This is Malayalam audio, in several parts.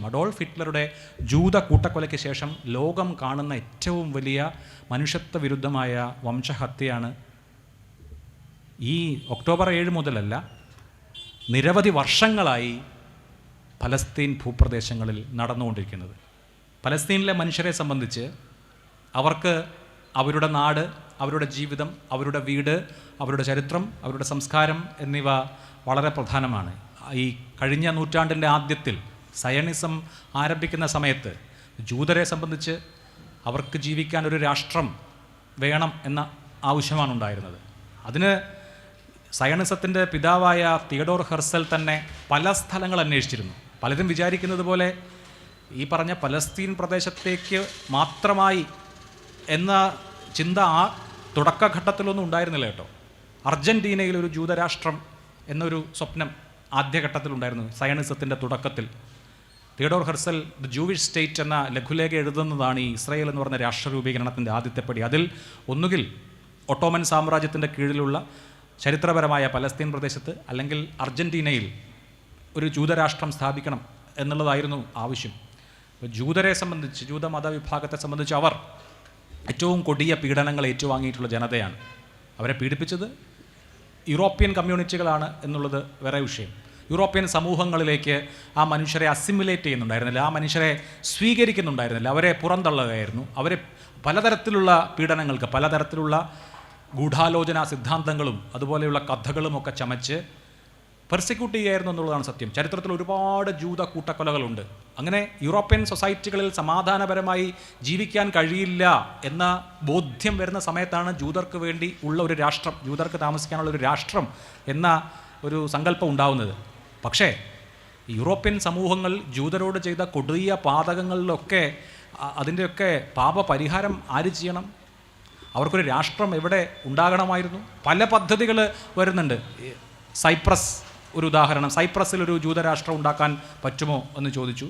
അഡോൾഫ് ഹിറ്റ്ലറുടെ ജൂത കൂട്ടക്കൊലയ്ക്ക് ശേഷം ലോകം കാണുന്ന ഏറ്റവും വലിയ മനുഷ്യത്വ വിരുദ്ധമായ വംശഹത്യയാണ് ഈ ഒക്ടോബർ 7 മുതലല്ല, നിരവധി വർഷങ്ങളായി പലസ്തീൻ ഭൂപ്രദേശങ്ങളിൽ നടന്നുകൊണ്ടിരിക്കുന്നത്. പലസ്തീനിലെ മനുഷ്യരെ സംബന്ധിച്ച് അവർക്ക് അവരുടെ നാട്, അവരുടെ ജീവിതം, അവരുടെ വീട്, അവരുടെ ചരിത്രം, അവരുടെ സംസ്കാരം എന്നിവ വളരെ പ്രധാനമാണ്. ഈ കഴിഞ്ഞ നൂറ്റാണ്ടിൻ്റെ ആദ്യത്തിൽ സയണിസം ആരംഭിക്കുന്ന സമയത്ത് ജൂതരെ സംബന്ധിച്ച് അവർക്ക് ജീവിക്കാൻ ഒരു രാഷ്ട്രം വേണം എന്ന ആവശ്യമാണ് ഉണ്ടായിരുന്നത്. അതിന് സയണിസത്തിൻ്റെ പിതാവായ തിയഡോർ ഹെർസൽ തന്നെ പല സ്ഥലങ്ങൾ അന്വേഷിച്ചിരുന്നു. പലരും വിചാരിക്കുന്നത് പോലെ ഈ പറഞ്ഞ പലസ്തീൻ പ്രദേശത്തേക്ക് മാത്രമായി എന്ന ചിന്ത ആ തുടക്കഘട്ടത്തിലൊന്നും ഉണ്ടായിരുന്നില്ല കേട്ടോ. അർജൻറ്റീനയിൽ ഒരു ജൂതരാഷ്ട്രം എന്നൊരു സ്വപ്നം ആദ്യഘട്ടത്തിലുണ്ടായിരുന്നു. സയണിസത്തിൻ്റെ തുടക്കത്തിൽ Theodore Herzl the Jewish state എന്ന ലഘുലേഖ എഴുതുന്നതാണ് ഈ ഇസ്രായേൽ എന്ന് പറഞ്ഞ രാഷ്ട്രരൂപീകരണത്തിൻ്റെ ആദ്യത്തെ പടി. അതിൽ ഒന്നുകിൽ ഒട്ടോമൻ സാമ്രാജ്യത്തിൻ്റെ കീഴിലുള്ള ചരിത്രപരമായ പലസ്തീൻ പ്രദേശത്ത് അല്ലെങ്കിൽ അർജൻറ്റീനയിൽ ഒരു ജൂതരാഷ്ട്രം സ്ഥാപിക്കണം എന്നുള്ളതായിരുന്നു ആവശ്യം. ജൂതരെ സംബന്ധിച്ച്, ജൂത മതവിഭാഗത്തെ സംബന്ധിച്ച് അവർ ഏറ്റവും കൊടിയ പീഡനങ്ങൾ ഏറ്റുവാങ്ങിയിട്ടുള്ള ജനതയാണ്. അവരെ പീഡിപ്പിച്ചത് യൂറോപ്യൻ കമ്മ്യൂണിറ്റികളാണ് എന്നുള്ളത് വേറെ വിഷയം. യൂറോപ്യൻ സമൂഹങ്ങളിലേക്ക് ആ മനുഷ്യരെ അസിമുലേറ്റ് ചെയ്യുന്നുണ്ടായിരുന്നില്ല, ആ മനുഷ്യരെ സ്വീകരിക്കുന്നുണ്ടായിരുന്നില്ല, അവരെ പുറന്തള്ളുകയായിരുന്നു. അവരെ പലതരത്തിലുള്ള പീഡനങ്ങൾക്ക്, പലതരത്തിലുള്ള ഗൂഢാലോചന സിദ്ധാന്തങ്ങളും അതുപോലെയുള്ള കഥകളുമൊക്കെ ചമച്ച് പെർസിക്യൂട്ട് ചെയ്യുകയായിരുന്നു എന്നുള്ളതാണ് സത്യം. ചരിത്രത്തിൽ ഒരുപാട് ജൂത കൂട്ടക്കൊലകളുണ്ട്. അങ്ങനെ യൂറോപ്യൻ സൊസൈറ്റികളിൽ സമാധാനപരമായി ജീവിക്കാൻ കഴിയില്ല എന്ന ബോധ്യം വരുന്ന സമയത്താണ് ജൂതർക്ക് വേണ്ടി ഉള്ള ഒരു രാഷ്ട്രം, ജൂതർക്ക് താമസിക്കാനുള്ള ഒരു രാഷ്ട്രം എന്ന ഒരു സങ്കല്പം ഉണ്ടാവുന്നത്. പക്ഷേ യൂറോപ്യൻ സമൂഹങ്ങൾ ജൂതരോട് ചെയ്ത കൊടിയ പാതകങ്ങളിലൊക്കെ അതിൻ്റെയൊക്കെ പാപപരിഹാരം ആര് ചെയ്യണം? അവർക്കൊരു രാഷ്ട്രം എവിടെ ഉണ്ടാകണമായിരുന്നു? പല പദ്ധതികൾ വരുന്നുണ്ട്. സൈപ്രസ് ഒരു ഉദാഹരണം. സൈപ്രസിൽ ഒരു ജൂതരാഷ്ട്രം ഉണ്ടാക്കാൻ പറ്റുമോ എന്ന് ചോദിച്ചു.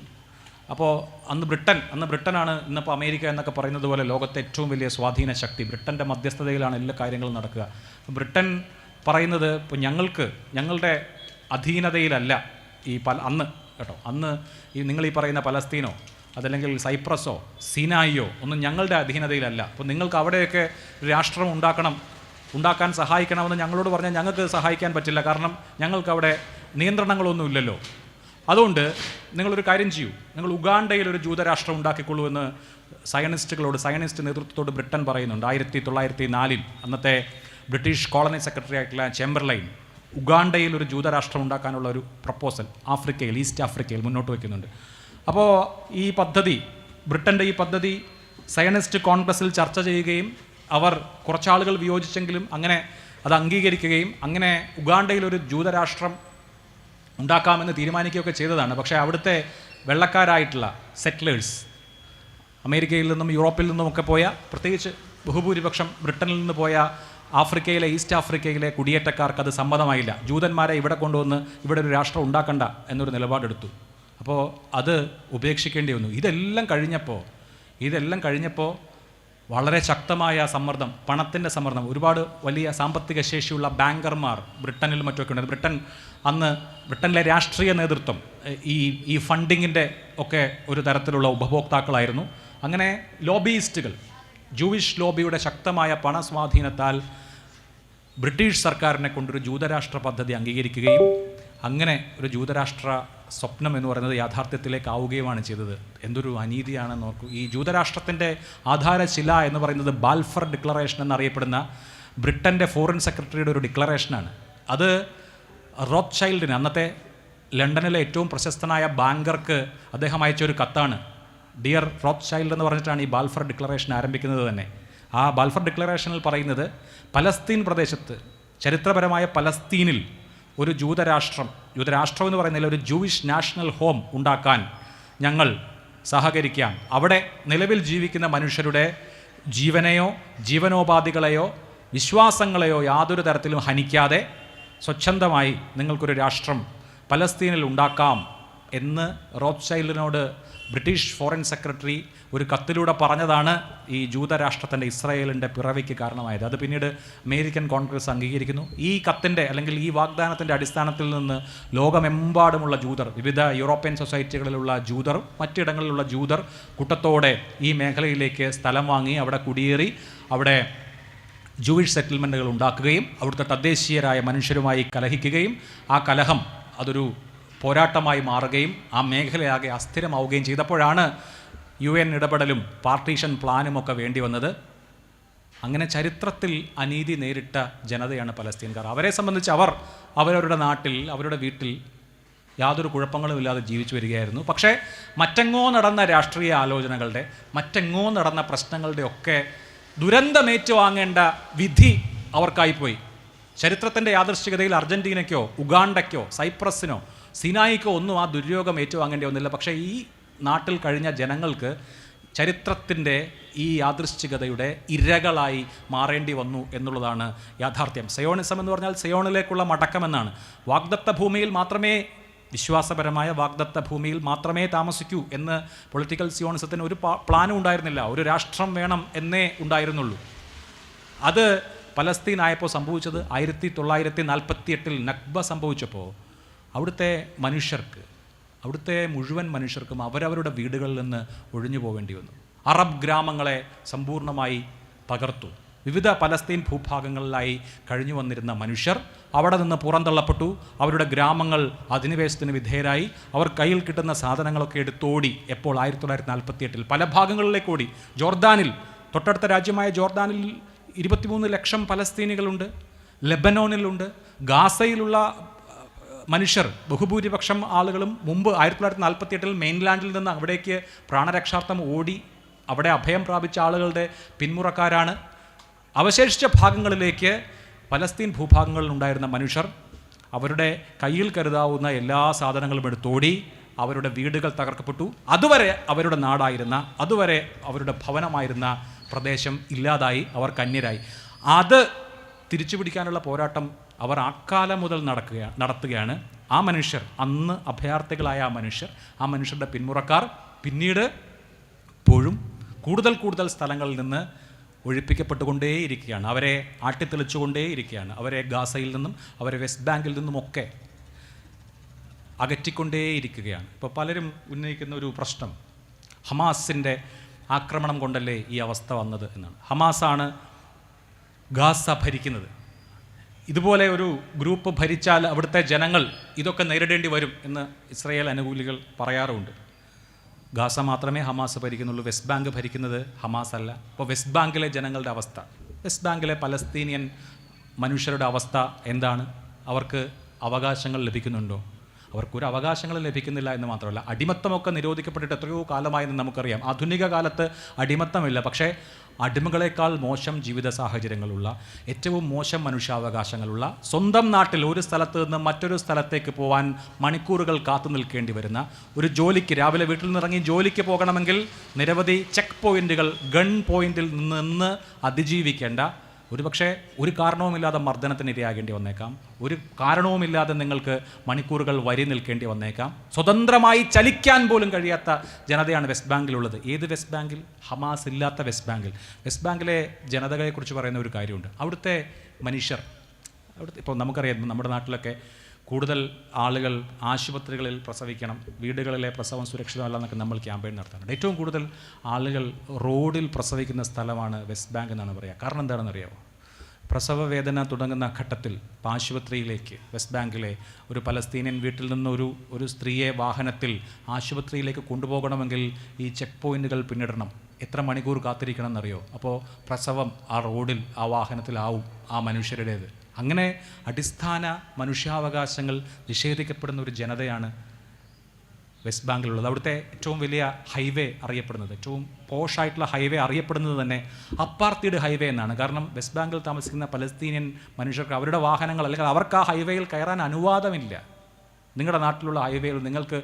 അപ്പോൾ അന്ന് ബ്രിട്ടനാണ് ഇന്നിപ്പോൾ അമേരിക്ക എന്നൊക്കെ പറയുന്നത് പോലെ ലോകത്തെ ഏറ്റവും വലിയ സ്വാധീന ശക്തി. ബ്രിട്ടൻ്റെ മധ്യസ്ഥതയിലാണ് എല്ലാ കാര്യങ്ങളും നടക്കുക. ബ്രിട്ടൻ പറയുന്നത് ഇപ്പോൾ ഞങ്ങളുടെ അധീനതയിലല്ല ഈ അന്ന് കേട്ടോ, അന്ന് ഈ നിങ്ങൾ ഈ പറയുന്ന പലസ്തീനോ അതല്ലെങ്കിൽ സൈപ്രസോ സീനായിയോ ഒന്നും ഞങ്ങളുടെ അധീനതയിലല്ല. അപ്പോൾ നിങ്ങൾക്ക് അവിടെയൊക്കെ രാഷ്ട്രം ഉണ്ടാക്കാൻ സഹായിക്കണമെന്ന് ഞങ്ങളോട് പറഞ്ഞാൽ ഞങ്ങൾക്ക് സഹായിക്കാൻ പറ്റില്ല, കാരണം ഞങ്ങൾക്ക് അവിടെ നിയന്ത്രണങ്ങളൊന്നുമില്ലല്ലോ. അതുകൊണ്ട് നിങ്ങളൊരു കാര്യം ചെയ്യൂ, നിങ്ങൾ ഉഗാണ്ടയിൽ ഒരു ജൂതരാഷ്ട്രം ഉണ്ടാക്കിക്കൊള്ളൂ എന്ന് സയനിസ്റ്റ് നേതൃത്വത്തോട് ബ്രിട്ടൻ പറയുന്നുണ്ട്. 1904 അന്നത്തെ ബ്രിട്ടീഷ് കോളനി സെക്രട്ടറി ആയിട്ടുള്ള ചേംബർലൈൻ ഉഗാണ്ടയിൽ ഒരു ജൂതരാഷ്ട്രം ഉണ്ടാക്കാനുള്ള ഒരു പ്രപ്പോസൽ ഈസ്റ്റ് ആഫ്രിക്കയിൽ മുന്നോട്ട് വയ്ക്കുന്നുണ്ട്. അപ്പോൾ ഈ പദ്ധതി, ബ്രിട്ടൻ്റെ ഈ പദ്ധതി സയനിസ്റ്റ് കോൺഗ്രസിൽ ചർച്ച ചെയ്യുകയും അവർ കുറച്ചാളുകൾ വിയോജിച്ചെങ്കിലും അങ്ങനെ അത് അംഗീകരിക്കുകയും അങ്ങനെ ഉഗാണ്ടയിൽ ഒരു ജൂതരാഷ്ട്രം ഉണ്ടാക്കാമെന്ന് തീരുമാനിക്കുകയൊക്കെ ചെയ്തതാണ്. പക്ഷേ അവിടുത്തെ വെള്ളക്കാരായിട്ടുള്ള സെറ്റിലേഴ്സ്, അമേരിക്കയിൽ നിന്നും യൂറോപ്പിൽ നിന്നുമൊക്കെ പോയ, പ്രത്യേകിച്ച് ബഹുഭൂരിപക്ഷം ബ്രിട്ടനിൽ നിന്ന് പോയ ഈസ്റ്റ് ആഫ്രിക്കയിലെ കുടിയേറ്റക്കാർക്ക് അത് സമ്മതമായില്ല. ജൂതന്മാരെ ഇവിടെ കൊണ്ടുവന്ന് ഇവിടെ ഒരു രാഷ്ട്രം ഉണ്ടാക്കണ്ട എന്നൊരു നിലപാടെടുത്തു. അപ്പോൾ അത് ഉപേക്ഷിക്കേണ്ടി വന്നു. ഇതെല്ലാം കഴിഞ്ഞപ്പോൾ വളരെ ശക്തമായ സമ്മർദ്ദം, പണത്തിൻ്റെ സമ്മർദ്ദം, ഒരുപാട് വലിയ സാമ്പത്തിക ശേഷിയുള്ള ബാങ്കർമാർ ബ്രിട്ടനിലും മറ്റുമൊക്കെ ഉണ്ട്. ബ്രിട്ടനിലെ രാഷ്ട്രീയ നേതൃത്വം ഈ ഫണ്ടിങ്ങിൻ്റെ ഒക്കെ ഒരു തരത്തിലുള്ള ഉപഭോക്താക്കളായിരുന്നു. അങ്ങനെ ലോബിയിസ്റ്റുകൾ, ജൂവിഷ് ലോബിയുടെ ശക്തമായ പണസ്വാധീനത്താൽ ബ്രിട്ടീഷ് സർക്കാരിനെ കൊണ്ടൊരു ജൂതരാഷ്ട്ര പദ്ധതി അംഗീകരിക്കുകയും അങ്ങനെ ഒരു ജൂതരാഷ്ട്ര സ്വപ്നം എന്ന് പറയുന്നത് യാഥാർത്ഥ്യത്തിലേക്ക് ആവുകയുമാണ് ചെയ്തത്. എന്തൊരു അനീതിയാണെന്ന് നോക്കൂ. ഈ ജൂതരാഷ്ട്രത്തിൻ്റെ ആധാരശില എന്ന് പറയുന്നത് ബാൽഫർ ഡിക്ലറേഷൻ എന്നറിയപ്പെടുന്ന ബ്രിട്ടൻ്റെ ഫോറിൻ സെക്രട്ടറിയുടെ ഒരു ഡിക്ലറേഷനാണ്. അത് റോത്ത്ചൈൽഡിന്, അന്നത്തെ ലണ്ടനിലെ ഏറ്റവും പ്രശസ്തനായ ബാങ്കർക്ക് അദ്ദേഹം അയച്ച ഒരു കത്താണ്. ഡിയർ റോത്ത്ചൈൽഡ് എന്ന് പറഞ്ഞിട്ടാണ് ഈ ബാൽഫർ ഡിക്ലറേഷൻ ആരംഭിക്കുന്നത് തന്നെ. ആ ബാൽഫർ ഡിക്ലറേഷനിൽ പറയുന്നത് പലസ്തീൻ പ്രദേശത്ത്, ചരിത്രപരമായ പലസ്തീനിൽ ഒരു ജൂതരാഷ്ട്രം എന്ന് പറയുന്നതിൽ ഒരു ജൂവിഷ് നാഷണൽ ഹോം ഉണ്ടാക്കാൻ ഞങ്ങൾ സഹകരിക്കാം. അവിടെ നിലവിൽ ജീവിക്കുന്ന മനുഷ്യരുടെ ജീവനെയോ ജീവനോപാധികളെയോ വിശ്വാസങ്ങളെയോ യാതൊരു തരത്തിലും ഹനിക്കാതെ സ്വച്ഛന്തമായി നിങ്ങൾക്കൊരു രാഷ്ട്രം പലസ്തീനിൽ ഉണ്ടാക്കാം എന്ന് റോത്ത്ഷൈൽഡിനോട് ബ്രിട്ടീഷ് ഫോറിൻ സെക്രട്ടറി ഒരു കത്തിലൂടെ പറഞ്ഞതാണ് ഈ ജൂതരാഷ്ട്രത്തിൻ്റെ ഇസ്രായേലിൻ്റെ പിറവിക്ക് കാരണമായത്. അത് പിന്നീട് അമേരിക്കൻ കോൺഗ്രസ് അംഗീകരിക്കുന്നു. ഈ കത്തിൻ്റെ അല്ലെങ്കിൽ ഈ വാഗ്ദാനത്തിൻ്റെ അടിസ്ഥാനത്തിൽ നിന്ന് ലോകമെമ്പാടുമുള്ള ജൂതർ, വിവിധ യൂറോപ്യൻ സൊസൈറ്റികളിലുള്ള ജൂതർ, മറ്റിടങ്ങളിലുള്ള ജൂതർ കൂട്ടത്തോടെ ഈ മേഖലയിലേക്ക് സ്ഥലം വാങ്ങി അവിടെ കുടിയേറി അവിടെ ജൂയിഷ് സെറ്റിൽമെൻറ്റുകൾ ഉണ്ടാക്കുകയും അവിടുത്തെ തദ്ദേശീയരായ മനുഷ്യരുമായി കലഹിക്കുകയും ആ കലഹം അതൊരു പോരാട്ടമായി മാറുകയും ആ മേഖലയാകെ അസ്ഥിരമാവുകയും ചെയ്തപ്പോഴാണ് UN ഇടപെടലും പാർട്ടീഷൻ പ്ലാനുമൊക്കെ വേണ്ടി വന്നത്. അങ്ങനെ ചരിത്രത്തിൽ അനീതി നേരിട്ട ജനതയാണ് പലസ്തീൻകാർ. അവരെ സംബന്ധിച്ച് അവരവരുടെ നാട്ടിൽ, അവരുടെ വീട്ടിൽ യാതൊരു കുഴപ്പങ്ങളുമില്ലാതെ ജീവിച്ചു വരികയായിരുന്നു. പക്ഷേ മറ്റെങ്ങോ നടന്ന രാഷ്ട്രീയ ആലോചനകളുടെ, മറ്റെങ്ങോ നടന്ന പ്രശ്നങ്ങളുടെ ഒക്കെ ദുരന്തമേറ്റുവാങ്ങേണ്ട വിധി അവർക്കായിപ്പോയി. ചരിത്രത്തിൻ്റെ യാദൃശ്ചികതയിൽ അർജൻറ്റീനയ്ക്കോ ഉഗാണ്ടയ്ക്കോ സൈപ്രസിനോ സിനായിക്കോ ഒന്നും ആ ദുര്യോഗം ഏറ്റുവാങ്ങേണ്ടി വന്നില്ല. പക്ഷേ ഈ നാട്ടിൽ കഴിഞ്ഞ ജനങ്ങൾക്ക് ചരിത്രത്തിൻ്റെ ഈ യാദൃശ്ചികതയുടെ ഇരകളായി മാറേണ്ടി വന്നു എന്നുള്ളതാണ് യാഥാർത്ഥ്യം. സയോണിസം എന്ന് പറഞ്ഞാൽ സയോണിലേക്കുള്ള മടക്കമെന്നാണ്. വാഗ്ദത്ത ഭൂമിയിൽ മാത്രമേ, വിശ്വാസപരമായ വാഗ്ദത്ത ഭൂമിയിൽ മാത്രമേ താമസിക്കൂ എന്ന് പൊളിറ്റിക്കൽ സിയോണിസത്തിന് ഒരു പ്ലാനും ഉണ്ടായിരുന്നില്ല. ഒരു രാഷ്ട്രം വേണം എന്നേ ഉണ്ടായിരുന്നുള്ളൂ. അത് പലസ്തീനായപ്പോൾ സംഭവിച്ചത് 1948 നക്ബ സംഭവിച്ചപ്പോൾ അവിടുത്തെ മനുഷ്യർക്ക്, അവിടുത്തെ മുഴുവൻ മനുഷ്യർക്കും അവരവരുടെ വീടുകളിൽ നിന്ന് ഒഴിഞ്ഞു പോവേണ്ടി വന്നു. അറബ് ഗ്രാമങ്ങളെ സമ്പൂർണ്ണമായി തകർത്തു. വിവിധ പലസ്തീൻ ഭൂഭാഗങ്ങളിലായി കഴിഞ്ഞു വന്നിരുന്ന മനുഷ്യർ അവിടെ നിന്ന് പുറന്തള്ളപ്പെട്ടു. അവരുടെ ഗ്രാമങ്ങൾ അധിനിവേശത്തിന് വിധേയരായി. അവർ കയ്യിൽ കിട്ടുന്ന സാധനങ്ങളൊക്കെ എടുത്തോടി. എപ്പോൾ? 1948 പല ഭാഗങ്ങളിലേക്ക് ഓടി. ജോർദാനിൽ, തൊട്ടടുത്ത രാജ്യമായ ജോർദാനിൽ 23 ലക്ഷം പലസ്തീനികളുണ്ട്. ലെബനോനിലുണ്ട്. ഗാസയിലുള്ള മനുഷ്യർ, ബഹുഭൂരിപക്ഷം ആളുകളും മുമ്പ് 1948 മെയിൻലാൻഡിൽ നിന്ന് അവിടേക്ക് പ്രാണരക്ഷാർത്ഥം ഓടി അവിടെ അഭയം പ്രാപിച്ച ആളുകളുടെ പിന്മുറക്കാരാണ്. അവശേഷിച്ച ഭാഗങ്ങളിലേക്ക്, പലസ്തീൻ ഭൂഭാഗങ്ങളിൽ ഉണ്ടായിരുന്ന മനുഷ്യർ അവരുടെ കയ്യിൽ കരുതാവുന്ന എല്ലാ സാധനങ്ങളും എടുത്തോടി. അവരുടെ വീടുകൾ തകർക്കപ്പെട്ടു. അതുവരെ അവരുടെ നാടായിരുന്ന, അതുവരെ അവരുടെ ഭവനമായിരുന്ന പ്രദേശം ഇല്ലാതായി. അവർ കന്യരായി. അത് തിരിച്ചു പിടിക്കാനുള്ള പോരാട്ടം അവർ അക്കാലം മുതൽ നടത്തുകയാണ്. ആ മനുഷ്യർ, അന്ന് അഭയാർത്ഥികളായ ആ മനുഷ്യരുടെ പിന്മുറക്കാർ പിന്നീട് ഇപ്പോഴും കൂടുതൽ സ്ഥലങ്ങളിൽ നിന്ന് ഒഴിപ്പിക്കപ്പെട്ടുകൊണ്ടേയിരിക്കുകയാണ്. അവരെ ആട്ടിത്തെളിച്ചുകൊണ്ടേയിരിക്കുകയാണ്. അവരെ ഗാസയിൽ നിന്നും അവരെ വെസ്റ്റ് ബാങ്കിൽ നിന്നുമൊക്കെ അകറ്റിക്കൊണ്ടേയിരിക്കുകയാണ്. ഇപ്പോൾ പലരും ഉന്നയിക്കുന്ന ഒരു പ്രശ്നം, ഹമാസിൻ്റെ ആക്രമണം കൊണ്ടല്ലേ ഈ അവസ്ഥ വന്നത് എന്നാണ്. ഹമാസാണ് ഗാസ ഭരിക്കുന്നത്. ഇതുപോലെ ഒരു ഗ്രൂപ്പ് ഭരിച്ചാൽ അവിടുത്തെ ജനങ്ങൾ ഇതൊക്കെ നേരിടേണ്ടി വരും എന്ന് ഇസ്രായേൽ അനുകൂലികൾ പറയാറുണ്ട്. ഗാസ മാത്രമേ ഹമാസ് ഭരിക്കുന്നുള്ളൂ. വെസ്റ്റ് ബാങ്ക് ഭരിക്കുന്നത് ഹമാസ് അല്ല. അപ്പോൾ വെസ്റ്റ് ബാങ്കിലെ ജനങ്ങളുടെ അവസ്ഥ, വെസ്റ്റ് ബാങ്കിലെ പലസ്തീനിയൻ മനുഷ്യരുടെ അവസ്ഥ എന്താണ്? അവർക്ക് അവകാശങ്ങൾ ലഭിക്കുന്നുണ്ടോ? അവർക്കൊരു അവകാശങ്ങളും ലഭിക്കുന്നില്ല എന്ന് മാത്രമല്ല, അടിമത്തമൊക്കെ നിരോധിക്കപ്പെട്ടിട്ട് എത്രയോ കാലമായെന്ന് നമുക്കറിയാം. ആധുനിക കാലത്ത് അടിമത്തമില്ല. പക്ഷേ അടിമകളെക്കാൾ മോശം ജീവിത സാഹചര്യങ്ങളുള്ള, ഏറ്റവും മോശം മനുഷ്യാവകാശങ്ങളുള്ള, സ്വന്തം നാട്ടിൽ ഒരു സ്ഥലത്ത് നിന്ന് മറ്റൊരു സ്ഥലത്തേക്ക് പോകാൻ മണിക്കൂറുകൾ കാത്തു നിൽക്കേണ്ടി വരുന്ന, ഒരു ജോലിക്ക് രാവിലെ വീട്ടിൽ നിന്നിറങ്ങി ജോലിക്ക് പോകണമെങ്കിൽ നിരവധി ചെക്ക് പോയിന്റുകൾ, ഗൺ പോയിന്റിൽ നിന്ന് അതിജീവിക്കേണ്ട, ഒരുപക്ഷെ ഒരു കാരണവുമില്ലാതെ മർദ്ദനത്തിന് ഇരയാകേണ്ടി വന്നേക്കാം, ഒരു കാരണവുമില്ലാതെ നിങ്ങൾക്ക് മണിക്കൂറുകൾ വരി നിൽക്കേണ്ടി വന്നേക്കാം. സ്വതന്ത്രമായി ചലിക്കാൻ പോലും കഴിയാത്ത ജനതയാണ് വെസ്റ്റ് ബാങ്കിലുള്ളത്. ഏത് വെസ്റ്റ് ബാങ്കിൽ? ഹമാസ് ഇല്ലാത്ത വെസ്റ്റ് ബാങ്കിൽ. വെസ്റ്റ് ബാങ്കിലെ ജനതകളെക്കുറിച്ച് പറയുന്ന ഒരു കാര്യമുണ്ട്. അവിടുത്തെ മനുഷ്യർ, അവിടുത്തെ ഇപ്പോൾ നമുക്കറിയാം, നമ്മുടെ നാട്ടിലൊക്കെ കൂടുതൽ ആളുകൾ ആശുപത്രികളിൽ പ്രസവിക്കണം, വീടുകളിലെ പ്രസവം സുരക്ഷിതമല്ല എന്നൊക്കെ നമ്മൾ ക്യാമ്പയിൻ നടത്താറുണ്ട്. ഏറ്റവും കൂടുതൽ ആളുകൾ റോഡിൽ പ്രസവിക്കുന്ന സ്ഥലമാണ് വെസ്റ്റ് ബാങ്ക് എന്നാണ് പറയുക. കാരണം എന്താണെന്ന് അറിയാമോ? പ്രസവ വേദന തുടങ്ങുന്ന ഘട്ടത്തിൽ ആശുപത്രിയിലേക്ക്, വെസ്റ്റ് ബാങ്കിലെ ഒരു പലസ്തീനിയൻ വീട്ടിൽ നിന്ന് ഒരു സ്ത്രീയെ വാഹനത്തിൽ ആശുപത്രിയിലേക്ക് കൊണ്ടുപോകണമെങ്കിൽ ഈ ചെക്ക് പോയിന്റുകൾ പിന്നിടണം. എത്ര മണിക്കൂർ കാത്തിരിക്കണം എന്നറിയോ? അപ്പോൾ പ്രസവം ആ റോഡിൽ, ആ വാഹനത്തിലാവും ആ മനുഷ്യരുടേത്. അങ്ങനെ അടിസ്ഥാന മനുഷ്യാവകാശങ്ങൾ നിഷേധിക്കപ്പെടുന്ന ഒരു ജനതയാണ് വെസ്റ്റ് ബാങ്കിലുള്ളത്. അവിടുത്തെ ഏറ്റവും വലിയ ഹൈവേ അറിയപ്പെടുന്നത്, ഏറ്റവും പോഷായിട്ടുള്ള ഹൈവേ അറിയപ്പെടുന്നത് തന്നെ അപ്പാർത്തീഡ് ഹൈവേ എന്നാണ്. കാരണം വെസ്റ്റ് ബാങ്കിൽ താമസിക്കുന്ന പലസ്തീനിയൻ മനുഷ്യർക്ക് അവരുടെ വാഹനങ്ങൾ, അല്ലെങ്കിൽ അവർക്ക് ആ ഹൈവേയിൽ കയറാൻ അനുവാദമില്ല. നിങ്ങളുടെ നാട്ടിലുള്ള ഹൈവേയിൽ നിങ്ങൾക്ക്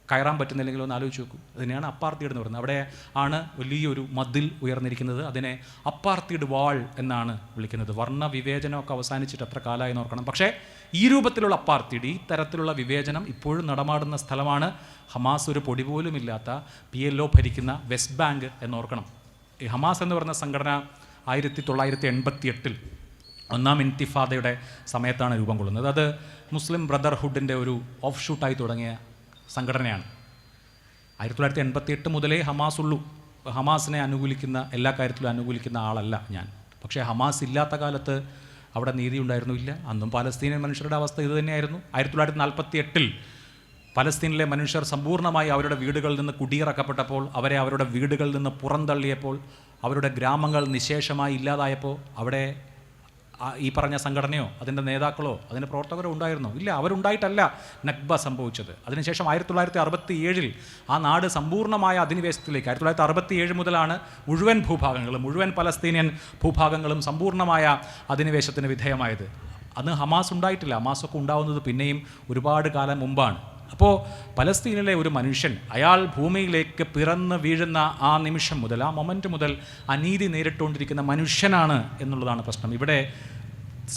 കയറാൻ പറ്റുന്നില്ലെങ്കിൽ ഒന്ന് ആലോചിച്ച് നോക്കൂ. അതിനെയാണ് അപ്പാർത്തീഡ് എന്ന് പറയുന്നത്. അവിടെ ആണ് വലിയൊരു മതിൽ ഉയർന്നിരിക്കുന്നത്. അതിനെ അപ്പാർത്തീഡ് വാൾ എന്നാണ് വിളിക്കുന്നത്. വർണ്ണ വിവേചനമൊക്കെ അവസാനിച്ചിട്ട് എത്ര കാലമായി നോക്കണം. പക്ഷേ ഈ രൂപത്തിലുള്ള അപ്പാർത്തൈഡ്, ഈ തരത്തിലുള്ള വിവേചനം ഇപ്പോഴും നടമാടുന്ന സ്ഥലമാണ് ഹമാസ് ഒരു പൊടി പോലും ഇല്ലാത്ത PLO ഭരിക്കുന്ന വെസ്റ്റ് ബാങ്ക് എന്നോർക്കണം. ഈ ഹമാസ് എന്ന് പറയുന്ന സംഘടന 1988 ഒന്നാം ഇൻതിഫാദയുടെ സമയത്താണ് രൂപം കൊള്ളുന്നത്. അത് മുസ്ലിം ബ്രദർഹുഡിൻ്റെ ഒരു ഓഫ് ഷൂട്ടായി തുടങ്ങിയ സംഘടനയാണ്. 1988 മുതലേ ഹമാസ് ഉള്ളൂ. ഹമാസിനെ അനുകൂലിക്കുന്ന എല്ലാ കാര്യത്തിലും അനുകൂലിക്കുന്ന ആളല്ല ഞാൻ. പക്ഷേ ഹമാസ് ഇല്ലാത്ത കാലത്ത് അവിടെ നീതി ഉണ്ടായിരുന്നില്ല. അന്നും പാലസ്തീനിയൻ മനുഷ്യരുടെ അവസ്ഥ ഇതുതന്നെയായിരുന്നു. 1948 പലസ്തീനിലെ മനുഷ്യർ സമ്പൂർണ്ണമായി അവരുടെ വീടുകളിൽ നിന്ന് കുടിയിറക്കപ്പെട്ടപ്പോൾ, അവരെ അവരുടെ വീടുകളിൽ നിന്ന് പുറന്തള്ളിയപ്പോൾ, അവരുടെ ഗ്രാമങ്ങൾ നിശേഷമായി ഇല്ലാതായപ്പോൾ അവിടെ ഈ പറഞ്ഞ സംഘടനയോ അതിൻ്റെ നേതാക്കളോ അതിൻ്റെ പ്രവർത്തകരോ ഉണ്ടായിരുന്നോ? ഇല്ല, അവരുണ്ടായിട്ടല്ല നക്ബ സംഭവിച്ചത്. അതിനുശേഷം 1967 ആ നാട് സമ്പൂർണ്ണമായ അധിനിവേശത്തിലേക്ക്, 1967 മുതലാണ് മുഴുവൻ പലസ്തീനിയൻ ഭൂഭാഗങ്ങളും സമ്പൂർണ്ണമായ അധിനിവേശത്തിന് വിധേയമായത്. അന്ന് ഹമാസ് ഉണ്ടായിട്ടില്ല. ഹമാസൊക്കെ ഉണ്ടാവുന്നത് പിന്നെയും ഒരുപാട് കാലം മുമ്പാണ്. അപ്പോൾ പലസ്തീനിലെ ഒരു മനുഷ്യൻ, അയാൾ ഭൂമിയിലേക്ക് പിറന്ന് വീഴുന്ന ആ നിമിഷം മുതൽ, ആ മൊമെൻ്റ് മുതൽ അനീതി നേരിട്ടുകൊണ്ടിരിക്കുന്ന മനുഷ്യനാണ് എന്നുള്ളതാണ് പ്രശ്നം. ഇവിടെ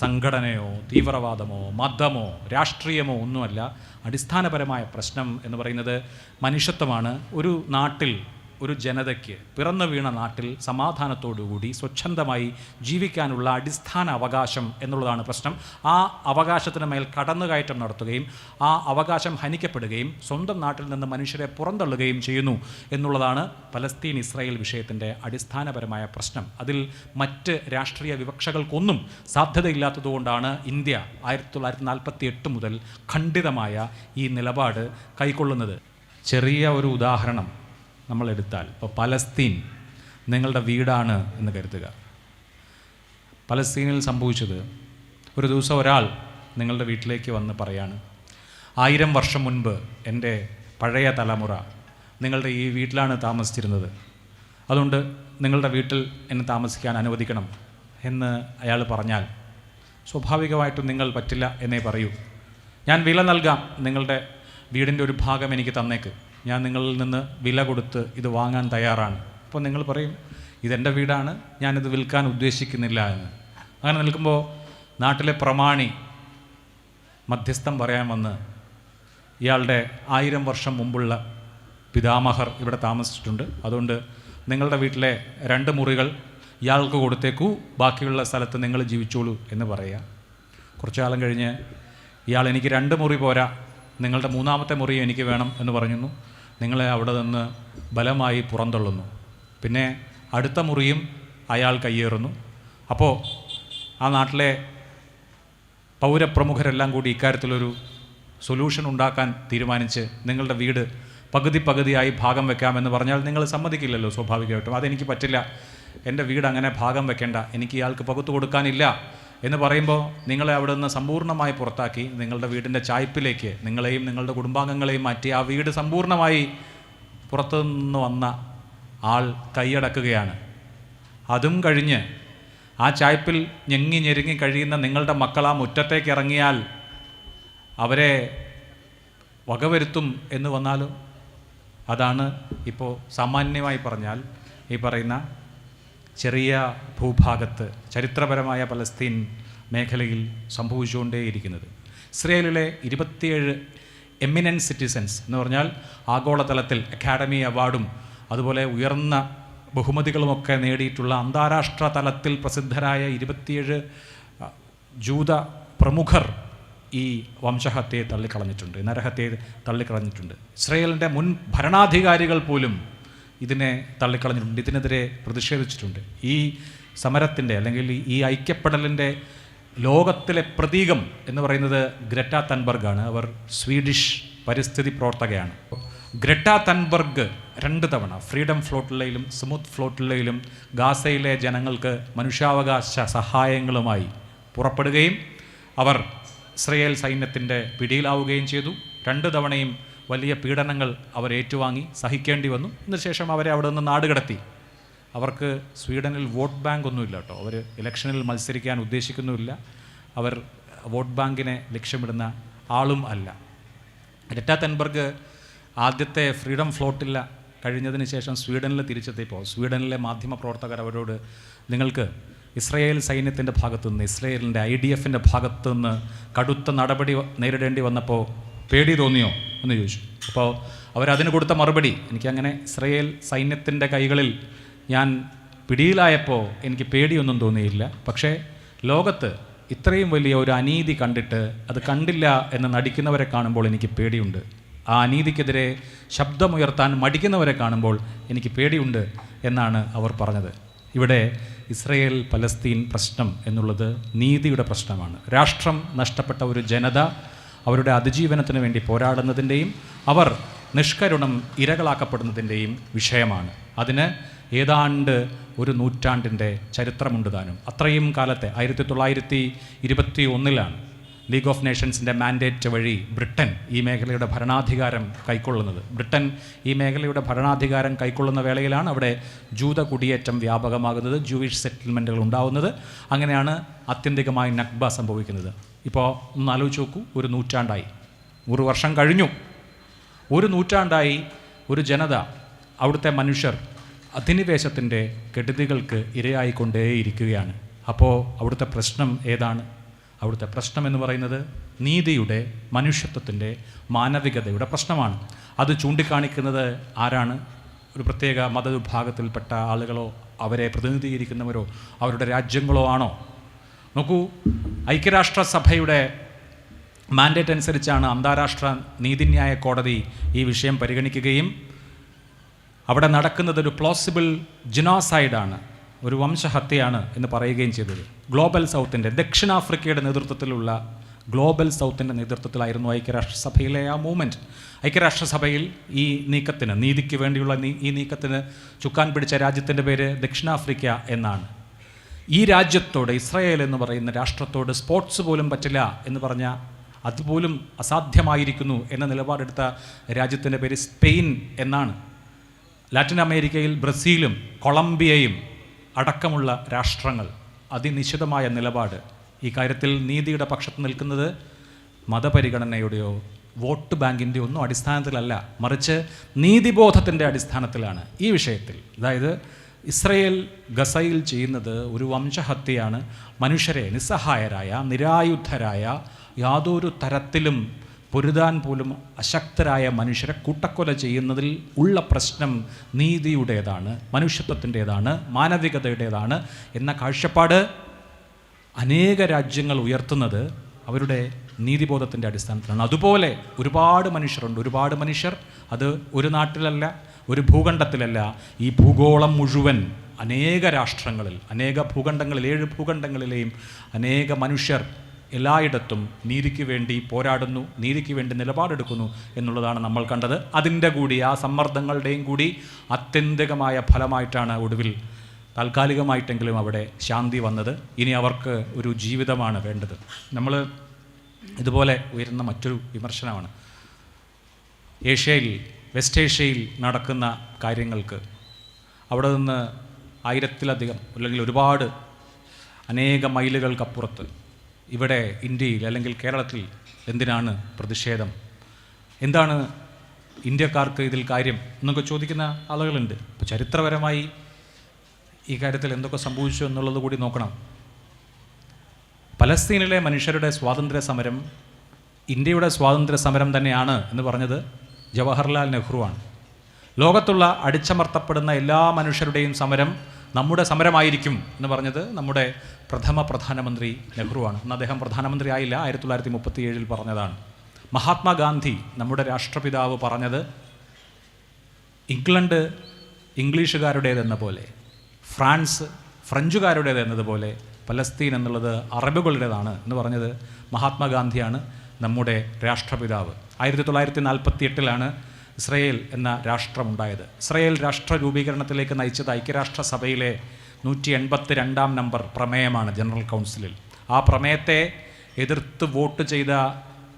സംഘടനയോ തീവ്രവാദമോ മതമോ രാഷ്ട്രീയമോ ഒന്നുമല്ല. അടിസ്ഥാനപരമായ പ്രശ്നം എന്ന് പറയുന്നത് മനുഷ്യത്വമാണ്. ഒരു നാട്ടിൽ, ഒരു ജനതയ്ക്ക്, പിറന്നു വീണ നാട്ടിൽ സമാധാനത്തോടുകൂടി സ്വച്ഛന്തമായി ജീവിക്കാനുള്ള അടിസ്ഥാന അവകാശം എന്നുള്ളതാണ് പ്രശ്നം. ആ അവകാശത്തിന് മേൽ കടന്നുകയറ്റം നടത്തുകയും ആ അവകാശം ഹനിക്കപ്പെടുകയും സ്വന്തം നാട്ടിൽ നിന്ന് മനുഷ്യരെ പുറന്തള്ളുകയും ചെയ്യുന്നു എന്നുള്ളതാണ് പലസ്തീൻ ഇസ്രായേൽ വിഷയത്തിൻ്റെ അടിസ്ഥാനപരമായ പ്രശ്നം. അതിൽ മറ്റ് രാഷ്ട്രീയ വിവക്ഷകൾക്കൊന്നും സാധ്യതയില്ലാത്തതുകൊണ്ടാണ് ഇന്ത്യ 1948 മുതൽ ഖണ്ഡിതമായ ഈ നിലപാട് കൈക്കൊള്ളുന്നത്. ചെറിയ ഒരു ഉദാഹരണം നമ്മളെടുത്താൽ, ഇപ്പോൾ പലസ്തീൻ നിങ്ങളുടെ വീടാണ് എന്ന് കരുതുക. പലസ്തീനിൽ സംഭവിച്ചത്, ഒരു ദിവസം ഒരാൾ നിങ്ങളുടെ വീട്ടിലേക്ക് വന്ന് പറയാണ്, 1000 വർഷം മുൻപ് എൻ്റെ പഴയ തലമുറ നിങ്ങളുടെ ഈ വീട്ടിലാണ് താമസിച്ചിരുന്നത്, അതുകൊണ്ട് നിങ്ങളുടെ വീട്ടിൽ എന്നെ താമസിക്കാൻ അനുവദിക്കണം എന്ന് അയാൾ പറഞ്ഞാൽ സ്വാഭാവികമായിട്ടും നിങ്ങൾ പറ്റില്ല എന്നേ പറയൂ. ഞാൻ വില നൽകാം, നിങ്ങളുടെ വീടിൻ്റെ ഒരു ഭാഗം എനിക്ക് തന്നേക്ക്, ഞാൻ നിങ്ങളിൽ നിന്ന് വില കൊടുത്ത് ഇത് വാങ്ങാൻ തയ്യാറാണ്. അപ്പോൾ നിങ്ങൾ പറയും, ഇതെൻ്റെ വീടാണ്, ഞാനിത് വിൽക്കാൻ ഉദ്ദേശിക്കുന്നില്ല എന്ന്. അങ്ങനെ നിൽക്കുമ്പോൾ നാട്ടിലെ പ്രമാണി മധ്യസ്ഥം പറയാൻ വന്ന്, ഇയാളുടെ 1000 വർഷം മുമ്പുള്ള പിതാമഹർ ഇവിടെ താമസിച്ചിട്ടുണ്ട്, അതുകൊണ്ട് നിങ്ങളുടെ വീട്ടിലെ 2 മുറികൾ ഇയാൾക്ക് കൊടുത്തേക്കൂ, ബാക്കിയുള്ള സ്ഥലത്ത് നിങ്ങൾ ജീവിച്ചോളൂ എന്ന് പറയുക. കുറച്ചു കാലം കഴിഞ്ഞ് ഇയാൾ, എനിക്ക് 2 മുറി പോരാ, നിങ്ങളുടെ 3ാമത്തെ മുറി എനിക്ക് വേണം എന്ന് പറയുന്നു. നിങ്ങളെ അവിടെ നിന്ന് ബലമായി പുറന്തള്ളുന്നു. പിന്നെ അടുത്ത മുറിയും അയാൾ കയ്യേറുന്നു. അപ്പോൾ ആ നാട്ടിലെ പൗരപ്രമുഖരെല്ലാം കൂടി ഇക്കാര്യത്തിലൊരു സൊല്യൂഷൻ ഉണ്ടാക്കാൻ തീരുമാനിച്ച് നിങ്ങളുടെ വീട് പകുതിയായി ഭാഗം വെക്കാമെന്ന് പറഞ്ഞാൽ നിങ്ങൾ സമ്മതിക്കില്ലല്ലോ സ്വാഭാവികമായിട്ടും. അതെനിക്ക് പറ്റില്ല, എൻ്റെ വീട് അങ്ങനെ ഭാഗം വെക്കേണ്ട, എനിക്ക് ഇയാൾക്ക് പകുത്തു കൊടുക്കാനില്ല എന്ന് പറയുമ്പോൾ നിങ്ങളെ അവിടെ നിന്ന് സമ്പൂർണ്ണമായി പുറത്താക്കി നിങ്ങളുടെ വീടിൻ്റെ ചായ്പിലേക്ക് നിങ്ങളെയും നിങ്ങളുടെ കുടുംബാംഗങ്ങളെയും മാറ്റി ആ വീട് സമ്പൂർണ്ണമായി പുറത്തു നിന്ന് വന്ന ആൾ കൈയടക്കുകയാണ്. അതും കഴിഞ്ഞ് ആ ചായ്പിൽ ഞെങ്ങി ഞെരുങ്ങി കഴിയുന്ന നിങ്ങളുടെ മക്കൾ ആ മുറ്റത്തേക്ക് ഇറങ്ങിയാൽ അവരെ വകവരുത്തും എന്ന് വന്നാലോ? അതാണ് ഇപ്പോൾ സാമാന്യമായി പറഞ്ഞാൽ ഈ പറയുന്ന ചെറിയ ഭൂഭാഗത്ത് ചരിത്രപരമായ പലസ്തീൻ മേഖലയിൽ സംഭവിച്ചുകൊണ്ടേയിരിക്കുന്നത്. ഇസ്രയേലിലെ 27 എമിനൻറ്റ് സിറ്റിസൻസ് എന്ന് പറഞ്ഞാൽ ആഗോളതലത്തിൽ അക്കാഡമി അവാർഡും അതുപോലെ ഉയർന്ന ബഹുമതികളുമൊക്കെ നേടിയിട്ടുള്ള അന്താരാഷ്ട്ര തലത്തിൽ പ്രസിദ്ധരായ 27 ജൂത പ്രമുഖർ ഈ വംശഹത്യയെ തള്ളിക്കളഞ്ഞിട്ടുണ്ട്, നരഹത്യയെ തള്ളിക്കളഞ്ഞിട്ടുണ്ട്. ഇസ്രയേലിൻ്റെ മുൻ ഭരണാധികാരികൾ പോലും ഇതിനെ തള്ളിക്കളഞ്ഞിട്ടുണ്ട്, ഇതിനെതിരെ പ്രതിഷേധിച്ചിട്ടുണ്ട്. ഈ സമരത്തിൻ്റെ അല്ലെങ്കിൽ ഈ ഐക്യപ്പെടലിൻ്റെ ലോകത്തിലെ പ്രതീകം എന്ന് പറയുന്നത് ഗ്രെറ്റ തൻബർഗാണ്. അവർ സ്വീഡിഷ് പരിസ്ഥിതി പ്രവർത്തകയാണ്. ഗ്രെറ്റ തൻബർഗ് 2 തവണ ഫ്രീഡം ഫ്ലോട്ടില്ലയിലും സ്മൂത്ത് ഫ്ലോട്ടില്ലയിലും ഗാസയിലെ ജനങ്ങൾക്ക് മനുഷ്യാവകാശ സഹായങ്ങളുമായി പുറപ്പെടുകയും അവർ ഇസ്രയേൽ സൈന്യത്തിൻ്റെ പിടിയിലാവുകയും ചെയ്തു. 2 തവണയും വലിയ പീഡനങ്ങൾ അവർ ഏറ്റുവാങ്ങി സഹിക്കേണ്ടി വന്നു. അതിനുശേഷം അവരെ അവിടെ നിന്ന് നാടുകടത്തി. അവർക്ക് സ്വീഡനിൽ വോട്ട് ബാങ്ക് ഒന്നുമില്ല കേട്ടോ, അവർ ഇലക്ഷനിൽ മത്സരിക്കാൻ ഉദ്ദേശിക്കുന്നുമില്ല, അവർ വോട്ട് ബാങ്കിനെ ലക്ഷ്യമിടുന്ന ആളും അല്ല. ഗ്രെറ്റ തൻബർഗ് ആദ്യത്തെ ഫ്രീഡം ഫ്ലോട്ടില്ല കഴിഞ്ഞതിന് ശേഷം സ്വീഡനിൽ തിരിച്ചെത്തിയപ്പോൾ സ്വീഡനിലെ മാധ്യമപ്രവർത്തകർ അവരോട്, നിങ്ങൾക്ക് ഇസ്രയേൽ സൈന്യത്തിൻ്റെ ഭാഗത്തുനിന്ന്, ഇസ്രയേലിൻ്റെ IDFൻ്റെ ഭാഗത്തുനിന്ന് കടുത്ത നടപടി നേരിടേണ്ടി വന്നപ്പോൾ പേടി തോന്നിയോ എന്ന് ചോദിച്ചു. അപ്പോൾ അവരതിന് കൊടുത്ത മറുപടി, എനിക്കങ്ങനെ ഇസ്രയേൽ സൈന്യത്തിൻ്റെ കൈകളിൽ ഞാൻ പിടിയിലായപ്പോൾ എനിക്ക് പേടിയൊന്നും തോന്നിയില്ല. പക്ഷേ ലോകത്ത് ഇത്രയും വലിയ ഒരു അനീതി കണ്ടിട്ട് അത് കണ്ടില്ല എന്ന് നടിക്കുന്നവരെ കാണുമ്പോൾ എനിക്ക് പേടിയുണ്ട്. ആ അനീതിക്കെതിരെ ശബ്ദമുയർത്താൻ മടിക്കുന്നവരെ കാണുമ്പോൾ എനിക്ക് പേടിയുണ്ട് എന്നാണ് അവർ പറഞ്ഞത്. ഇവിടെ ഇസ്രയേൽ പലസ്തീൻ പ്രശ്നം എന്നുള്ളത് നീതിയുടെ പ്രശ്നമാണ്. രാഷ്ട്രം നഷ്ടപ്പെട്ട ഒരു ജനത അവരുടെ അതിജീവനത്തിന് വേണ്ടി പോരാടുന്നതിൻ്റെയും അവർ നിഷ്കരുണം ഇരകളാക്കപ്പെടുന്നതിൻ്റെയും വിഷയമാണ്. അതിന് ഏതാണ്ട് ഒരു നൂറ്റാണ്ടിൻ്റെ ചരിത്രമുണ്ട് താനും. അത്രയും കാലത്തെ 1921 ലീഗ് ഓഫ് നേഷൻസിൻ്റെ മാൻഡേറ്റ് വഴി ബ്രിട്ടൻ ഈ മേഖലയുടെ ഭരണാധികാരം കൈക്കൊള്ളുന്നത്. ബ്രിട്ടൻ ഈ മേഖലയുടെ ഭരണാധികാരം കൈക്കൊള്ളുന്ന വേളയിലാണ് അവിടെ ജൂത കുടിയേറ്റം വ്യാപകമാകുന്നത്, ജൂയിഷ് സെറ്റിൽമെൻറ്റുകൾ ഉണ്ടാവുന്നത്. അങ്ങനെയാണ് ആത്യന്തികമായി നക്ബ സംഭവിക്കുന്നത്. ഇപ്പോൾ ഒന്ന് ആലോചിച്ച് നോക്കൂ, ഒരു നൂറ്റാണ്ടായി, 100 വർഷം കഴിഞ്ഞു. ഒരു നൂറ്റാണ്ടായി ഒരു ജനത, അവിടുത്തെ മനുഷ്യർ അധിനിവേശത്തിൻ്റെ കെടുതികൾക്ക് ഇരയായിക്കൊണ്ടേയിരിക്കുകയാണ്. അപ്പോൾ അവിടുത്തെ പ്രശ്നം ഏതാണ്? അവിടുത്തെ പ്രശ്നം എന്ന് പറയുന്നത് നീതിയുടെ, മനുഷ്യത്വത്തിൻ്റെ, മാനവികതയുടെ പ്രശ്നമാണ്. അത് ചൂണ്ടിക്കാണിക്കുന്നത് ആരാണ്? ഒരു പ്രത്യേക മതവിഭാഗത്തിൽപ്പെട്ട ആളുകളോ അവരെ പ്രതിനിധീകരിക്കുന്നവരോ അവരുടെ രാജ്യങ്ങളോ ആണോ? നോക്കൂ, ഐക്യരാഷ്ട്രസഭയുടെ മാൻഡേറ്റ് അനുസരിച്ചാണ് അന്താരാഷ്ട്ര നീതിന്യായ കോടതി ഈ വിഷയം പരിഗണിക്കുകയും അവിടെ നടക്കുന്നത് ഒരു പ്ലോസിബിൾ ജിനോസൈഡാണ്, ഒരു വംശഹത്യയാണ് എന്ന് പറയുകയും ചെയ്തത്. ഗ്ലോബൽ സൗത്തിൻ്റെ, ദക്ഷിണാഫ്രിക്കയുടെ നേതൃത്വത്തിലുള്ള ഗ്ലോബൽ സൗത്തിൻ്റെ നേതൃത്വത്തിലായിരുന്നു ഐക്യരാഷ്ട്രസഭയിലെ ആ മൂവ്മെൻറ്റ്. ഐക്യരാഷ്ട്രസഭയിൽ ഈ നീക്കത്തിന്, നീതിക്ക് വേണ്ടിയുള്ള ഈ നീക്കത്തിന് ചുക്കാൻ പിടിച്ച രാജ്യത്തിൻ്റെ പേര് ദക്ഷിണാഫ്രിക്ക എന്നാണ്. ഈ രാജ്യത്തോട്, ഇസ്രായേൽ എന്ന് പറയുന്ന രാഷ്ട്രത്തോട് സ്പോർട്സ് പോലും പറ്റില്ല എന്ന് പറഞ്ഞ, അതുപോലും അസാധ്യമായിരിക്കുന്നു എന്ന നിലപാടെടുത്ത രാജ്യത്തിൻ്റെ പേര് സ്പെയിൻ എന്നാണ്. ലാറ്റിൻ അമേരിക്കയിൽ ബ്രസീലും കൊളംബിയയും അടക്കമുള്ള രാഷ്ട്രങ്ങൾ അതിനിശ്ചിതമായ നിലപാട് ഈ കാര്യത്തിൽ നീതിയുടെ പക്ഷത്ത് നിൽക്കുന്നത് മതപരിഗണനയുടെയോ വോട്ട് ബാങ്കിൻ്റെയോ ഒന്നും അടിസ്ഥാനത്തിലല്ല, മറിച്ച് നീതിബോധത്തിൻ്റെ അടിസ്ഥാനത്തിലാണ് ഈ വിഷയത്തിൽ. അതായത് ഇസ്രയേൽ ഗസയിൽ ചെയ്യുന്നത് ഒരു വംശഹത്യയാണ്. മനുഷ്യരെ, നിസ്സഹായരായ, നിരായുധരായ, യാതൊരു തരത്തിലും പൊരുതാൻ പോലും അശക്തരായ മനുഷ്യരെ കൂട്ടക്കൊല ചെയ്യുന്നതിൽ ഉള്ള പ്രശ്നം നീതിയുടേതാണ്, മനുഷ്യത്വത്തിൻ്റേതാണ്, മാനവികതയുടേതാണ് എന്ന കാഴ്ചപ്പാട് അനേക രാജ്യങ്ങൾ ഉയർത്തുന്നത് അവരുടെ നീതിബോധത്തിൻ്റെ അടിസ്ഥാനത്തിലാണ്. അതുപോലെ ഒരുപാട് മനുഷ്യരുണ്ട്. ഒരുപാട് മനുഷ്യർ, അത് ഒരു നാട്ടിലല്ല, ഒരു ഭൂഖണ്ഡത്തിലല്ല, ഈ ഭൂഗോളം മുഴുവൻ അനേക രാഷ്ട്രങ്ങളിൽ, അനേക ഭൂഖണ്ഡങ്ങളിൽ, 7 ഭൂഖണ്ഡങ്ങളിലെയും അനേക മനുഷ്യർ എല്ലായിടത്തും നീതിക്ക് വേണ്ടി പോരാടുന്നു, നീതിക്ക് വേണ്ടി നിലപാടെടുക്കുന്നു എന്നുള്ളതാണ് നമ്മൾ കണ്ടത്. അതിൻ്റെ കൂടി, ആ സമ്മർദ്ദങ്ങളുടെയും കൂടി ആത്യന്തികമായ ഫലമായിട്ടാണ് ഒടുവിൽ താൽക്കാലികമായിട്ടെങ്കിലും അവിടെ ശാന്തി വന്നത്. ഇനി അവർക്ക് ഒരു ജീവിതമാണ് വേണ്ടത്. നമ്മൾ ഇതുപോലെ ഉയരുന്ന മറ്റൊരു വിമർശനമാണ് ഏഷ്യയിൽ, വെസ്റ്റ് ഏഷ്യയിൽ നടക്കുന്ന കാര്യങ്ങൾക്ക്. അവിടെ നിന്ന് 1000-ലധികം അല്ലെങ്കിൽ ഒരുപാട് അനേക മൈലുകൾക്കപ്പുറത്ത് ഇവിടെ ഇന്ത്യയിൽ അല്ലെങ്കിൽ കേരളത്തിൽ എന്തിനാണ് പ്രതിഷേധം? എന്താണ് ഇന്ത്യക്കാർക്ക് ഇതിൽ കാര്യം എന്നൊക്കെ ചോദിക്കുന്ന ആളുകളുണ്ട്. അപ്പോൾ ചരിത്രപരമായി ഈ കാര്യത്തിൽ എന്തൊക്കെ സംഭവിച്ചു എന്നുള്ളത് കൂടി നോക്കണം. പലസ്തീനിലെ മനുഷ്യരുടെ സ്വാതന്ത്ര്യ സമരം ഇന്ത്യയുടെ സ്വാതന്ത്ര്യ സമരം തന്നെയാണ് എന്ന് പറഞ്ഞത് ജവഹർലാൽ നെഹ്റുവാണ്. ലോകത്തുള്ള അടിച്ചമർത്തപ്പെടുന്ന എല്ലാ മനുഷ്യരുടെയും സമരം നമ്മുടെ സമരമായിരിക്കും എന്ന് പറഞ്ഞത് നമ്മുടെ പ്രഥമ പ്രധാനമന്ത്രി നെഹ്റുവാണ്. അന്ന് അദ്ദേഹം പ്രധാനമന്ത്രി ആയില്ല, 1937 പറഞ്ഞതാണ്. മഹാത്മാഗാന്ധി, നമ്മുടെ രാഷ്ട്രപിതാവ്, പറഞ്ഞത് ഇംഗ്ലണ്ട് ഇംഗ്ലീഷുകാരുടേതെന്ന പോലെ, ഫ്രാൻസ് ഫ്രഞ്ചുകാരുടേതെന്നതുപോലെ പലസ്തീൻ എന്നുള്ളത് അറബുകളുടേതാണ് എന്ന് പറഞ്ഞത് മഹാത്മാഗാന്ധിയാണ്, നമ്മുടെ രാഷ്ട്രപിതാവ്. 1948 ഇസ്രയേൽ എന്ന രാഷ്ട്രമുണ്ടായത്. ഇസ്രയേൽ രാഷ്ട്ര രൂപീകരണത്തിലേക്ക് നയിച്ചത് ഐക്യരാഷ്ട്രസഭയിലെ 182 നമ്പർ പ്രമേയമാണ് ജനറൽ കൗൺസിലിൽ. ആ പ്രമേയത്തെ എതിർത്ത് വോട്ട് ചെയ്ത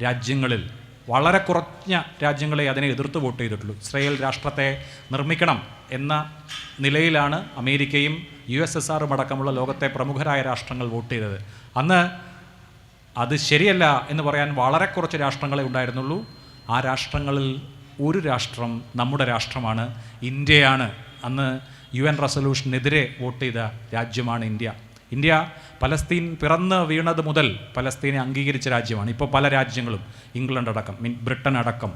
രാജ്യങ്ങളിൽ വളരെ കുറഞ്ഞ രാജ്യങ്ങളെ അതിനെ എതിർത്ത് വോട്ട് ചെയ്തിട്ടുള്ളൂ. ഇസ്രയേൽ രാഷ്ട്രത്തെ നിർമ്മിക്കണം എന്ന നിലയിലാണ് അമേരിക്കയും USSRും അടക്കമുള്ള ലോകത്തെ പ്രമുഖരായ രാഷ്ട്രങ്ങൾ വോട്ട് ചെയ്തത്. അന്ന് അത് ശരിയല്ല എന്ന് പറയാൻ വളരെ കുറച്ച് രാഷ്ട്രങ്ങളെ ഉണ്ടായിരുന്നുള്ളൂ. ആ രാഷ്ട്രങ്ങളിൽ ഒരു രാഷ്ട്രം നമ്മുടെ രാഷ്ട്രമാണ്, ഇന്ത്യയാണ്. അന്ന് UN റെസൊല്യൂഷനെതിരെ വോട്ട് ചെയ്ത രാജ്യമാണ് ഇന്ത്യ. ഇന്ത്യ പലസ്തീൻ പിറന്ന് വീണത് മുതൽ പലസ്തീനെ അംഗീകരിച്ച രാജ്യമാണ്. ഇപ്പോൾ പല രാജ്യങ്ങളും, ഇംഗ്ലണ്ട് അടക്കം, ബ്രിട്ടൻ അടക്കം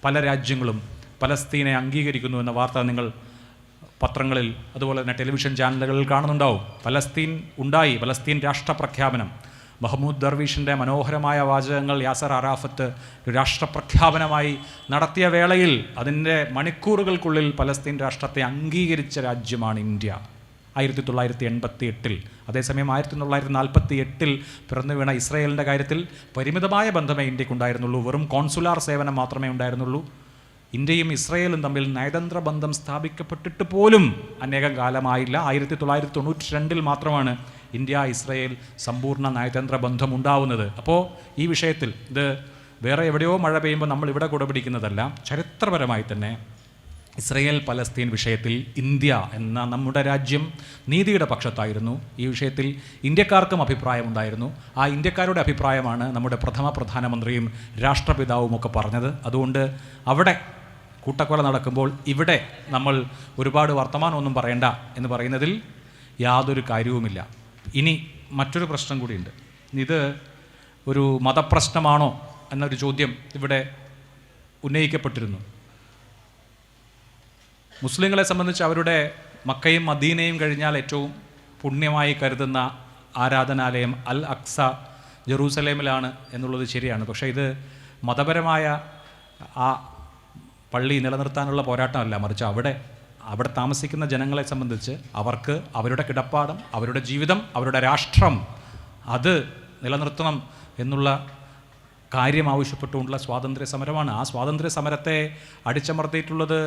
പല രാജ്യങ്ങളും പലസ്തീനെ അംഗീകരിക്കുന്നു എന്ന വാർത്ത നിങ്ങൾ പത്രങ്ങളിൽ അതുപോലെ തന്നെ ടെലിവിഷൻ ചാനലുകളിൽ കാണുന്നുണ്ടാവും. പലസ്തീൻ ഉണ്ടായി, പലസ്തീൻ രാഷ്ട്രപ്രഖ്യാപനം, മഹ്മൂദ് ദർവീഷിൻ്റെ മനോഹരമായ വാചകങ്ങൾ യാസർ അറാഫത്ത് ഒരു രാഷ്ട്രപ്രഖ്യാപനമായി നടത്തിയ വേളയിൽ അതിൻ്റെ മണിക്കൂറുകൾക്കുള്ളിൽ പലസ്തീൻ രാഷ്ട്രത്തെ അംഗീകരിച്ച രാജ്യമാണ് ഇന്ത്യ 1988. അതേസമയം 1948 പിറന്നു വീണ ഇസ്രയേലിൻ്റെ കാര്യത്തിൽ പരിമിതമായ ബന്ധമേ ഇന്ത്യക്കുണ്ടായിരുന്നുള്ളൂ. വെറും കോൺസുലാർ സേവനം മാത്രമേ ഉണ്ടായിരുന്നുള്ളൂ. ഇന്ത്യയും ഇസ്രയേലും തമ്മിൽ നയതന്ത്ര ബന്ധം സ്ഥാപിക്കപ്പെട്ടിട്ട് പോലും അനേകം കാലമായില്ല. 1992 മാത്രമാണ് ഇന്ത്യ ഇസ്രയേൽ സമ്പൂർണ്ണ നയതന്ത്ര ബന്ധം ഉണ്ടാവുന്നത്. അപ്പോൾ ഈ വിഷയത്തിൽ ഇത് വേറെ എവിടെയോ മഴ പെയ്യുമ്പോൾ നമ്മൾ ഇവിടെ കുടപിടിക്കുന്നതല്ല. ചരിത്രപരമായി തന്നെ ഇസ്രയേൽ പലസ്തീൻ വിഷയത്തിൽ ഇന്ത്യ എന്ന നമ്മുടെ രാജ്യം നീതിയുടെ പക്ഷത്തായിരുന്നു. ഈ വിഷയത്തിൽ ഇന്ത്യക്കാർക്കും അഭിപ്രായമുണ്ടായിരുന്നു. ആ ഇന്ത്യക്കാരുടെ അഭിപ്രായമാണ് നമ്മുടെ പ്രധാനമന്ത്രിയും രാഷ്ട്രപിതാവും ഒക്കെ പറഞ്ഞത്. അതുകൊണ്ട് അവിടെ കൂട്ടക്കൊല നടക്കുമ്പോൾ ഇവിടെ നമ്മൾ ഒരുപാട് വർത്തമാനമൊന്നും പറയണ്ട എന്ന് പറയുന്നതിൽ യാതൊരു കാര്യവുമില്ല. ഇനി മറ്റൊരു പ്രശ്നം കൂടിയുണ്ട്. ഇത് ഒരു മതപ്രശ്നമാണോ എന്നൊരു ചോദ്യം ഇവിടെ ഉന്നയിക്കപ്പെട്ടിരുന്നു. മുസ്ലിങ്ങളെ സംബന്ധിച്ച് അവരുടെ മക്കയും മദീനയും കഴിഞ്ഞാൽ ഏറ്റവും പുണ്യമായി കരുതുന്ന ആരാധനാലയം അൽ അക്സ ജെറൂസലേമിലാണ് എന്നുള്ളത് ശരിയാണ്. പക്ഷേ ഇത് മതപരമായ ആ പള്ളി നിലനിർത്താനുള്ള പോരാട്ടമല്ല, മറിച്ച് അവിടെ താമസിക്കുന്ന ജനങ്ങളെ സംബന്ധിച്ച് അവർക്ക് അവരുടെ കിടപ്പാടം, അവരുടെ ജീവിതം, അവരുടെ രാഷ്ട്രം അത് നിലനിർത്തണം എന്നുള്ള കാര്യം ആവശ്യപ്പെട്ടുകൊണ്ടുള്ള സ്വാതന്ത്ര്യ സമരമാണ്. ആ സ്വാതന്ത്ര്യ സമരത്തെ അടിച്ചമർത്തിയിട്ടുള്ളത്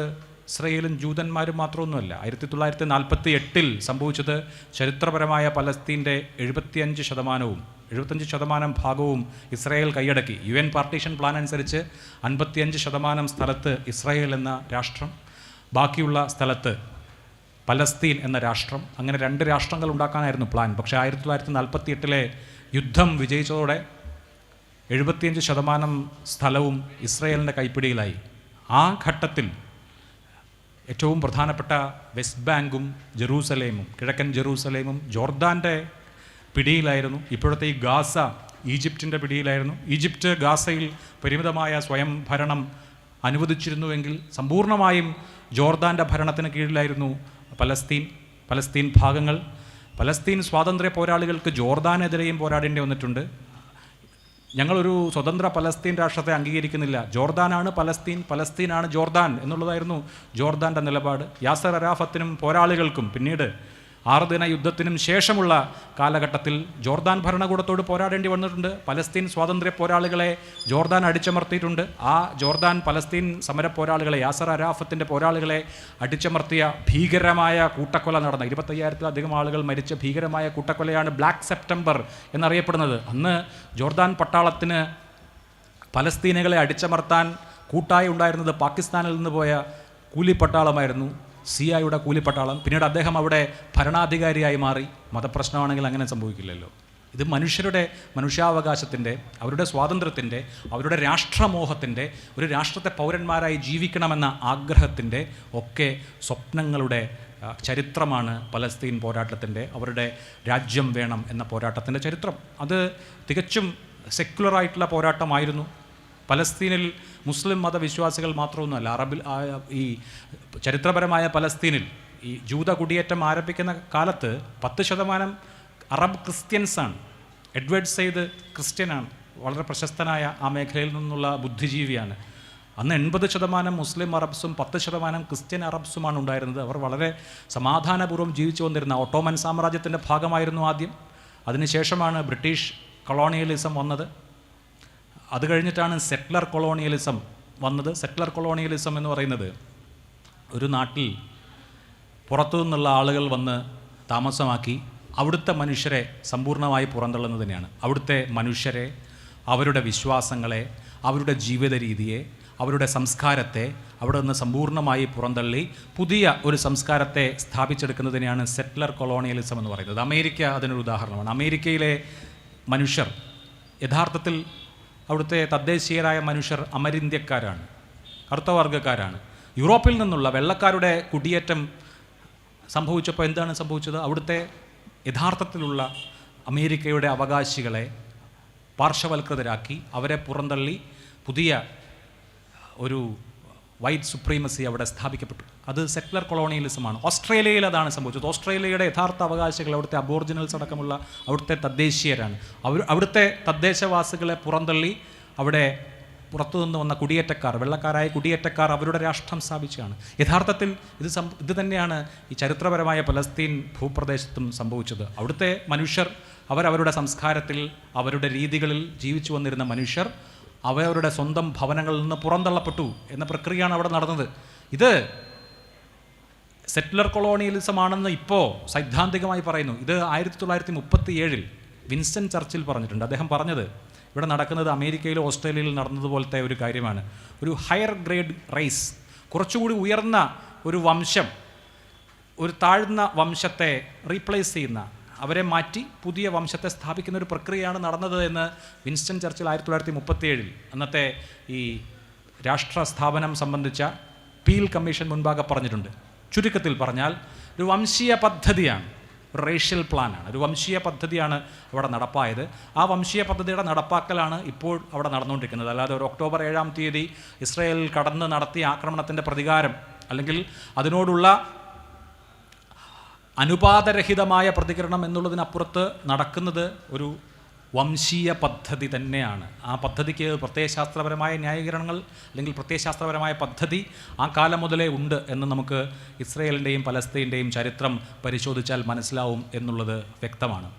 ഇസ്രയേലും ജൂതന്മാരും മാത്രമൊന്നുമല്ല. 1948 സംഭവിച്ചത് ചരിത്രപരമായ പലസ്തീൻ്റെ 75% ഭാഗവും ഇസ്രയേൽ കൈയടക്കി. UN പാർട്ടീഷൻ പ്ലാൻ അനുസരിച്ച് 55% സ്ഥലത്ത് ഇസ്രയേൽ എന്ന രാഷ്ട്രം, ബാക്കിയുള്ള സ്ഥലത്ത് പലസ്തീൻ എന്ന രാഷ്ട്രം, അങ്ങനെ 2 രാഷ്ട്രങ്ങൾ ഉണ്ടാക്കാനായിരുന്നു പ്ലാൻ. പക്ഷേ 1948 യുദ്ധം വിജയിച്ചതോടെ 75% സ്ഥലവും ഇസ്രയേലിൻ്റെ കൈപ്പിടിയിലായി. ആ ഘട്ടത്തിൽ ഏറ്റവും പ്രധാനപ്പെട്ട വെസ്റ്റ് ബാങ്കും ജെറൂസലേമും, കിഴക്കൻ ജെറൂസലേമും ജോർദാൻ്റെ പിടിയിലായിരുന്നു. ഇപ്പോഴത്തെ ഈ ഗാസ ഈജിപ്തിൻ്റെ പിടിയിലായിരുന്നു. ഈജിപ്റ്റ് ഗാസയിൽ പരിമിതമായ സ്വയം ഭരണം അനുവദിച്ചിരുന്നുവെങ്കിൽ സമ്പൂർണ്ണമായും ജോർദാൻ്റെ ഭരണത്തിന് കീഴിലായിരുന്നു പലസ്തീൻ ഭാഗങ്ങൾ. പലസ്തീൻ സ്വാതന്ത്ര്യ പോരാളികൾക്ക് ജോർദാനെതിരെയും പോരാടേണ്ടി വന്നിട്ടുണ്ട്. ഞങ്ങളൊരു സ്വതന്ത്ര പലസ്തീൻ രാഷ്ട്രത്തെ അംഗീകരിക്കുന്നില്ല, ജോർദാനാണ് പലസ്തീൻ, പലസ്തീനാണ് ജോർദാൻ എന്നുള്ളതായിരുന്നു ജോർദാൻ്റെ നിലപാട്. യാസർ അറാഫത്തിനും പോരാളികൾക്കും പിന്നീട് 6 ദിന യുദ്ധത്തിനും ശേഷമുള്ള കാലഘട്ടത്തിൽ ജോർദാൻ ഭരണകൂടത്തോട് പോരാടേണ്ടി വന്നിട്ടുണ്ട്. പലസ്തീൻ സ്വാതന്ത്ര്യ പോരാളികളെ ജോർദാൻ അടിച്ചമർത്തിയിട്ടുണ്ട്. ആ ജോർദാൻ പലസ്തീൻ സമര പോരാളികളെ, യാസർ അറാഫത്തിൻ്റെ പോരാളികളെ അടിച്ചമർത്തിയ ഭീകരമായ കൂട്ടക്കൊല നടന്ന 25,000-ലധികം ആളുകൾ മരിച്ച ഭീകരമായ കൂട്ടക്കൊലയാണ് ബ്ലാക്ക് സെപ്റ്റംബർ എന്നറിയപ്പെടുന്നത്. അന്ന് ജോർദാൻ പട്ടാളത്തിന് പലസ്തീനുകളെ അടിച്ചമർത്താൻ കൂട്ടായി ഉണ്ടായിരുന്നത് പാകിസ്ഥാനിൽ നിന്ന് പോയ കൂലിപ്പട്ടാളമായിരുന്നു, സിയായുടെ കൂലിപ്പട്ടാളം. പിന്നീട് അദ്ദേഹം അവിടെ ഭരണാധികാരിയായി മാറി. മതപ്രശ്നമാണെങ്കിൽ അങ്ങനെ സംഭവിക്കില്ലല്ലോ. ഇത് മനുഷ്യാവകാശത്തിൻ്റെ, അവരുടെ സ്വാതന്ത്ര്യത്തിൻ്റെ, അവരുടെ രാഷ്ട്രമോഹത്തിൻ്റെ, ഒരു രാഷ്ട്രത്തെ പൗരന്മാരായി ജീവിക്കണമെന്ന ആഗ്രഹത്തിൻ്റെ ഒക്കെ സ്വപ്നങ്ങളുടെ ചരിത്രമാണ് പലസ്തീൻ പോരാട്ടത്തിൻ്റെ, അവരുടെ രാജ്യം വേണം എന്ന പോരാട്ടത്തിൻ്റെ ചരിത്രം. അത് തികച്ചും സെക്യുലറായിട്ടുള്ള പോരാട്ടമായിരുന്നു. പലസ്തീനിൽ മുസ്ലിം മതവിശ്വാസികൾ മാത്രമൊന്നുമല്ല, ഈ ചരിത്രപരമായ പലസ്തീനിൽ ഈ ജൂത കുടിയേറ്റം ആരംഭിക്കുന്ന കാലത്ത് 10% അറബ് ക്രിസ്ത്യൻസാണ്. എഡ്വേർഡ് സെയ്ദ് ക്രിസ്ത്യനാണ്, വളരെ പ്രശസ്തനായ ആ മേഖലയിൽ നിന്നുള്ള ബുദ്ധിജീവിയാണ്. അന്ന് 80% മുസ്ലിം അറബ്സും 10% ക്രിസ്ത്യൻ അറബ്സുമാണ് ഉണ്ടായിരുന്നത്. അവർ വളരെ സമാധാനപൂർവ്വം ജീവിച്ചു വന്നിരുന്ന ഓട്ടോമൻ സാമ്രാജ്യത്തിൻ്റെ ഭാഗമായിരുന്നു ആദ്യം. അതിനുശേഷമാണ് ബ്രിട്ടീഷ് കൊളോണിയലിസം വന്നത്. അത് കഴിഞ്ഞിട്ടാണ് സെറ്റ്ലർ കൊളോണിയലിസം വന്നത്. സെറ്റ്ലർ കൊളോണിയലിസം എന്ന് പറയുന്നത് ഒരു നാട്ടിൽ പുറത്തു നിന്നുള്ള ആളുകൾ വന്ന് താമസമാക്കി അവിടുത്തെ മനുഷ്യരെ സമ്പൂർണ്ണമായി പുറന്തള്ളുന്നത് തന്നെയാണ്. അവിടുത്തെ മനുഷ്യരെ, അവരുടെ വിശ്വാസങ്ങളെ, അവരുടെ ജീവിത രീതിയെ, അവരുടെ സംസ്കാരത്തെ അവിടെ നിന്ന് സമ്പൂർണ്ണമായി പുറന്തള്ളി പുതിയ ഒരു സംസ്കാരത്തെ സ്ഥാപിച്ചെടുക്കുന്നതിനെയാണ് സെറ്റ്ലർ കൊളോണിയലിസം എന്ന് പറയുന്നത്. അമേരിക്ക അതിനൊരു ഉദാഹരണമാണ്. അമേരിക്കയിലെ മനുഷ്യർ യഥാർത്ഥത്തിൽ അവിടുത്തെ തദ്ദേശീയരായ മനുഷ്യർ അമരിന്ത്യക്കാരാണ്, കറുത്ത വർഗ്ഗക്കാരാണ്. യൂറോപ്പിൽ നിന്നുള്ള വെള്ളക്കാരുടെ കുടിയേറ്റം സംഭവിച്ചപ്പോൾ എന്താണ് സംഭവിച്ചത്? അവിടുത്തെ യഥാർത്ഥത്തിലുള്ള അമേരിക്കയുടെ അവകാശികളെ പാർശ്വവൽകൃതരാക്കി അവരെ പുറന്തള്ളി പുതിയ ഒരു വൈറ്റ് സുപ്രീമസി അവിടെ സ്ഥാപിക്കപ്പെട്ടു. അത് സെറ്റ്ലർ കൊളോണിയലിസമാണ്. ഓസ്ട്രേലിയയിൽ അതാണ് സംഭവിച്ചത്. ഓസ്ട്രേലിയയുടെ യഥാർത്ഥ അവകാശികൾ അവിടുത്തെ അബോർജിനൽസ് അടക്കമുള്ള അവിടുത്തെ തദ്ദേശീയരാണ്. അവിടുത്തെ തദ്ദേശവാസികളെ പുറന്തള്ളി അവിടെ പുറത്തുനിന്ന് വന്ന കുടിയേറ്റക്കാർ, വെള്ളക്കാരായ കുടിയേറ്റക്കാർ അവരുടെ രാഷ്ട്രം സ്ഥാപിക്കുകയാണ്. യഥാർത്ഥത്തിൽ ഇത് തന്നെയാണ് ഈ ചരിത്രപരമായ പലസ്തീൻ ഭൂപ്രദേശത്തും സംഭവിച്ചത്. അവിടുത്തെ മനുഷ്യർ അവരവരുടെ സംസ്കാരത്തിൽ അവരുടെ രീതികളിൽ ജീവിച്ചു വന്നിരുന്ന മനുഷ്യർ അവരവരുടെ സ്വന്തം ഭവനങ്ങളിൽ നിന്ന് പുറന്തള്ളപ്പെട്ടു എന്ന പ്രക്രിയയാണ് അവിടെ നടന്നത്. ഇത് സെറ്റ്ലർ കൊളോണിയലിസമാണെന്ന് ഇപ്പോൾ സൈദ്ധാന്തികമായി പറയുന്നു. ഇത് 1937 വിൻസ്റ്റൺ ചർച്ചിൽ പറഞ്ഞിട്ടുണ്ട്. അദ്ദേഹം പറഞ്ഞത് ഇവിടെ നടക്കുന്നത് അമേരിക്കയിലോ ഓസ്ട്രേലിയയിൽ നടന്നതുപോലത്തെ ഒരു കാര്യമാണ്. ഒരു ഹയർ ഗ്രേഡ് റേസ്, കുറച്ചുകൂടി ഉയർന്ന ഒരു വംശം ഒരു താഴ്ന്ന വംശത്തെ റീപ്ലേസ് ചെയ്യുന്ന, അവരെ മാറ്റി പുതിയ വംശത്തെ സ്ഥാപിക്കുന്ന ഒരു പ്രക്രിയയാണ് നടന്നത് എന്ന് വിൻസ്റ്റൺ ചർച്ചിൽ 1937 അന്നത്തെ ഈ രാഷ്ട്ര സ്ഥാപനം സംബന്ധിച്ച പീൽ കമ്മീഷൻ മുൻപാകെ പറഞ്ഞിട്ടുണ്ട്. ചുരുക്കത്തിൽ പറഞ്ഞാൽ ഒരു വംശീയ പദ്ധതിയാണ്, റേഷ്യൽ പ്ലാനാണ്, ഒരു വംശീയ പദ്ധതിയാണ് അവിടെ നടപ്പായത്. ആ വംശീയ പദ്ധതിയുടെ നടപ്പാക്കലാണ് ഇപ്പോൾ അവിടെ നടന്നുകൊണ്ടിരിക്കുന്നത്. അല്ലാതെ ഒരു ഒക്ടോബർ 7 ഇസ്രായേൽ കടന്ന് നടത്തിയ ആക്രമണത്തിൻ്റെ പ്രതികാരം അല്ലെങ്കിൽ അതിനോടുള്ള അനുപാതരഹിതമായ പ്രതികരണം എന്നുള്ളതിനപ്പുറത്ത് നടക്കുന്നത് ഒരു വംശീയ പദ്ധതി തന്നെയാണ്. ആ പദ്ധതിക്ക് പ്രത്യയശാസ്ത്രപരമായ ന്യായീകരണങ്ങൾ അല്ലെങ്കിൽ പ്രത്യയശാസ്ത്രപരമായ പദ്ധതി ആ കാലം മുതലേ ഉണ്ട് എന്ന് നമുക്ക് ഇസ്രയേലിൻ്റെയും പലസ്തീൻ്റെയും ചരിത്രം പരിശോധിച്ചാൽ മനസ്സിലാവും എന്നുള്ളത് വ്യക്തമാണ്.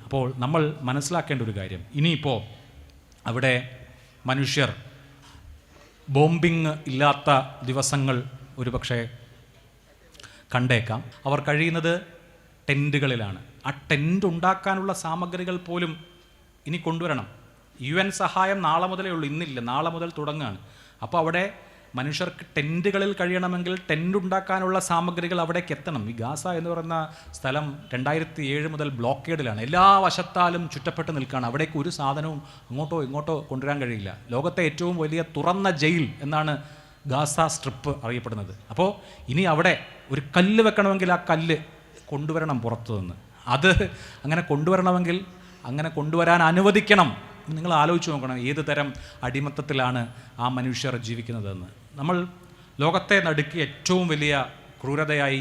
അപ്പോൾ നമ്മൾ മനസ്സിലാക്കേണ്ട ഒരു കാര്യം, ഇനിയിപ്പോൾ അവിടെ മനുഷ്യർ ബോംബിങ് ഇല്ലാത്ത ദിവസങ്ങൾ ഒരുപക്ഷെ കണ്ടേക്കാം. അവർ കഴിയുന്നത് ടെൻറ്റുകളിലാണ്. ആ ടെൻറ്റ് ഉണ്ടാക്കാനുള്ള സാമഗ്രികൾ പോലും ഇനി കൊണ്ടുവരണം. UN സഹായം നാളെ മുതലേ ഉള്ളൂ, ഇന്നില്ല, നാളെ മുതൽ തുടങ്ങുകയാണ്. അപ്പോൾ അവിടെ മനുഷ്യർക്ക് ടെൻറ്റുകളിൽ കഴിയണമെങ്കിൽ ടെൻറ്റ് ഉണ്ടാക്കാനുള്ള സാമഗ്രികൾ അവിടേക്ക് എത്തണം. ഈ ഗാസ എന്ന് പറയുന്ന സ്ഥലം 2007 മുതൽ ബ്ലോക്കേഡിലാണ്. എല്ലാ വശത്താലും ചുറ്റപ്പെട്ട് നിൽക്കുകയാണ്. അവിടേക്ക് ഒരു സാധനവും അങ്ങോട്ടോ ഇങ്ങോട്ടോ കൊണ്ടുവരാൻ കഴിയില്ല. ലോകത്തെ ഏറ്റവും വലിയ തുറന്ന ജയിൽ എന്നാണ് ഗാസ സ്ട്രിപ്പ് അറിയപ്പെടുന്നത്. അപ്പോൾ ഇനി അവിടെ ഒരു കല്ല് വെക്കണമെങ്കിൽ ആ കല്ല് കൊണ്ടുവരണം പുറത്തു നിന്ന്. അത് അങ്ങനെ കൊണ്ടുവരണമെങ്കിൽ അങ്ങനെ കൊണ്ടുവരാൻ അനുവദിക്കണം. നിങ്ങൾ ആലോചിച്ച് നോക്കണം ഏത് തരം അടിമത്തത്തിലാണ് ആ മനുഷ്യർ ജീവിക്കുന്നതെന്ന്. നമ്മൾ ലോകത്തെ നടുക്കി ഏറ്റവും വലിയ ക്രൂരതയായി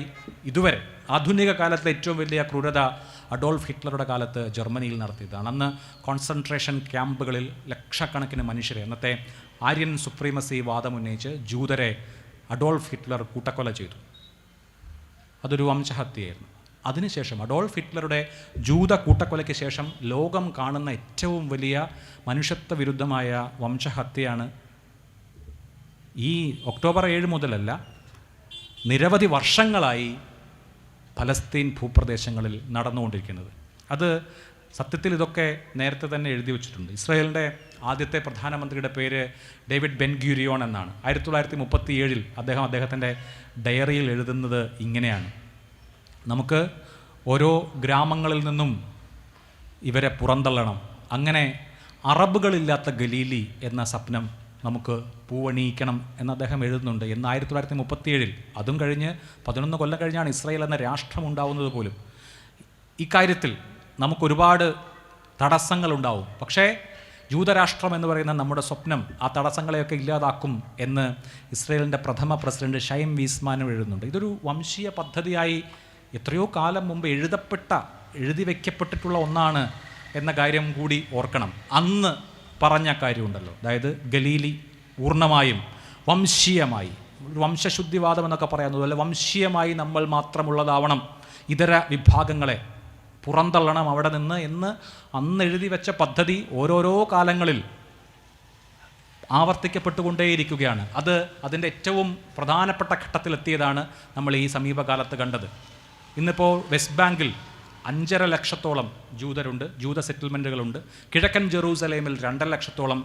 ഇതുവരെ ആധുനിക കാലത്തെ ഏറ്റവും വലിയ ക്രൂരത അഡോൾഫ് ഹിറ്റ്ലറുടെ കാലത്ത് ജർമ്മനിയിൽ നടത്തിയതാണ്. അന്ന് കോൺസെൻട്രേഷൻ ക്യാമ്പുകളിൽ ലക്ഷക്കണക്കിന് മനുഷ്യരെ, അന്നത്തെ ആര്യൻ സുപ്രീമസി വാദമുന്നയിച്ച് ജൂതരെ അഡോൾഫ് ഹിറ്റ്ലർ കൂട്ടക്കൊല ചെയ്തു. അതൊരു വംശഹത്യയായിരുന്നു. അതിനുശേഷം അഡോൾഫ് ഹിറ്റ്ലറുടെ ജൂത കൂട്ടക്കൊലയ്ക്ക് ശേഷം ലോകം കാണുന്ന ഏറ്റവും വലിയ മനുഷ്യത്വ വിരുദ്ധമായ വംശഹത്യയാണ് ഈ ഒക്ടോബർ 7 മുതലല്ല, നിരവധി വർഷങ്ങളായി പലസ്തീൻ ഭൂപ്രദേശങ്ങളിൽ നടന്നുകൊണ്ടിരിക്കുന്നത്. അത് സത്യത്തിൽ ഇതൊക്കെ നേരത്തെ തന്നെ എഴുതി വച്ചിട്ടുണ്ട്. ഇസ്രായേലിൻ്റെ ആദ്യത്തെ പ്രധാനമന്ത്രിയുടെ പേര് ഡേവിഡ് ബെൻ ഗൂരിയോൺ എന്നാണ്. 1937 അദ്ദേഹത്തിൻ്റെ ഡയറിയിൽ എഴുതുന്നത് ഇങ്ങനെയാണ്: നമുക്ക് ഓരോ ഗ്രാമങ്ങളിൽ നിന്നും ഇവരെ പുറന്തള്ളണം, അങ്ങനെ അറബുകളില്ലാത്ത ഗലീലി എന്ന സ്വപ്നം നമുക്ക് പൂവണിയിക്കണം എന്ന് അദ്ദേഹം എഴുതുന്നുണ്ട്. എന്ന് 1937. അതും കഴിഞ്ഞ് 11 കൊല്ലം കഴിഞ്ഞാണ് ഇസ്രായേൽ എന്ന രാഷ്ട്രം ഉണ്ടാവുന്നത് പോലും. ഇക്കാര്യത്തിൽ നമുക്കൊരുപാട് തടസ്സങ്ങളുണ്ടാവും. പക്ഷേ ജൂതരാഷ്ട്രം എന്ന് പറയുന്ന നമ്മുടെ സ്വപ്നം ആ തടസ്സങ്ങളെയൊക്കെ ഇല്ലാതാക്കും എന്ന് ഇസ്രായേലിൻ്റെ പ്രഥമ പ്രസിഡന്റ് ഷൈം വീസ്മാനും എഴുതുന്നുണ്ട്. ഇതൊരു വംശീയ പദ്ധതിയായി എത്രയോ കാലം മുമ്പ് എഴുതി വയ്ക്കപ്പെട്ടിട്ടുള്ള ഒന്നാണ് എന്ന കാര്യം കൂടി ഓർക്കണം. അന്ന് പറഞ്ഞ കാര്യമുണ്ടല്ലോ, അതായത് ഗലീലി പൂർണ്ണമായും വംശീയമായി, വംശശുദ്ധിവാദം എന്നൊക്കെ പറയാവുന്നത് അല്ല, വംശീയമായി നമ്മൾ മാത്രമുള്ളതാവണം, ഇതര വിഭാഗങ്ങളെ പുറന്തള്ളണം അവിടെ നിന്ന് എന്ന് അന്ന് എഴുതി വെച്ച പദ്ധതി ഓരോരോ കാലങ്ങളിൽ ആവർത്തിക്കപ്പെട്ടുകൊണ്ടേയിരിക്കുകയാണ്. അതിൻ്റെ ഏറ്റവും പ്രധാനപ്പെട്ട ഘട്ടത്തിലെത്തിയതാണ് നമ്മൾ ഈ സമീപകാലത്ത് കണ്ടത്. ഇന്നിപ്പോൾ വെസ്റ്റ് ബാങ്കിൽ 5.5 ലക്ഷത്തോളം ജൂതരുണ്ട്, ജൂത സെറ്റിൽമെൻറ്റുകളുണ്ട്. കിഴക്കൻ ജെറൂസലേമിൽ 2.5 ലക്ഷത്തോളം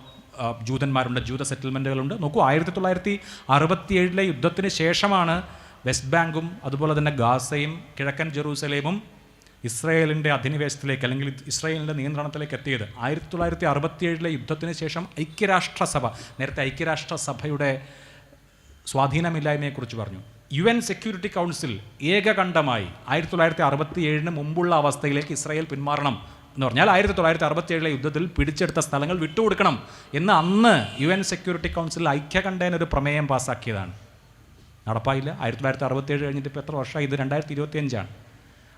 ജൂതന്മാരുണ്ട്, ജൂത സെറ്റിൽമെൻറ്റുകളുണ്ട്. നോക്കൂ, 1967 യുദ്ധത്തിന് ശേഷമാണ് വെസ്റ്റ് ബാങ്കും അതുപോലെ തന്നെ ഗാസയും കിഴക്കൻ ജെറൂസലേമും ഇസ്രായേലിൻ്റെ അധിനിവേശത്തിലേക്ക് അല്ലെങ്കിൽ ഇസ്രായേലിൻ്റെ നിയന്ത്രണത്തിലേക്ക് എത്തിയത്. 1967 യുദ്ധത്തിന് ശേഷം ഐക്യരാഷ്ട്രസഭ, നേരത്തെ ഐക്യരാഷ്ട്രസഭയുടെ സ്വാധീനമില്ലായ്മയെക്കുറിച്ച് പറഞ്ഞു, UN സെക്യൂരിറ്റി കൗൺസിൽ ഏകകണ്ഠമായി 1967 മുമ്പുള്ള അവസ്ഥയിലേക്ക് ഇസ്രായേൽ പിന്മാറണം എന്ന് പറഞ്ഞാൽ 1967 യുദ്ധത്തിൽ പിടിച്ചെടുത്ത സ്ഥലങ്ങൾ വിട്ടുകൊടുക്കണം എന്ന് അന്ന് UN സെക്യൂരിറ്റി കൗൺസിൽ ഐക്യകണ്ഠേന ഒരു പ്രമേയം പാസ്സാക്കിയതാണ്. നടപ്പായില്ല. 1967 കഴിഞ്ഞിട്ട് ഇപ്പോൾ എത്ര വർഷമായി? ഇത് 2025.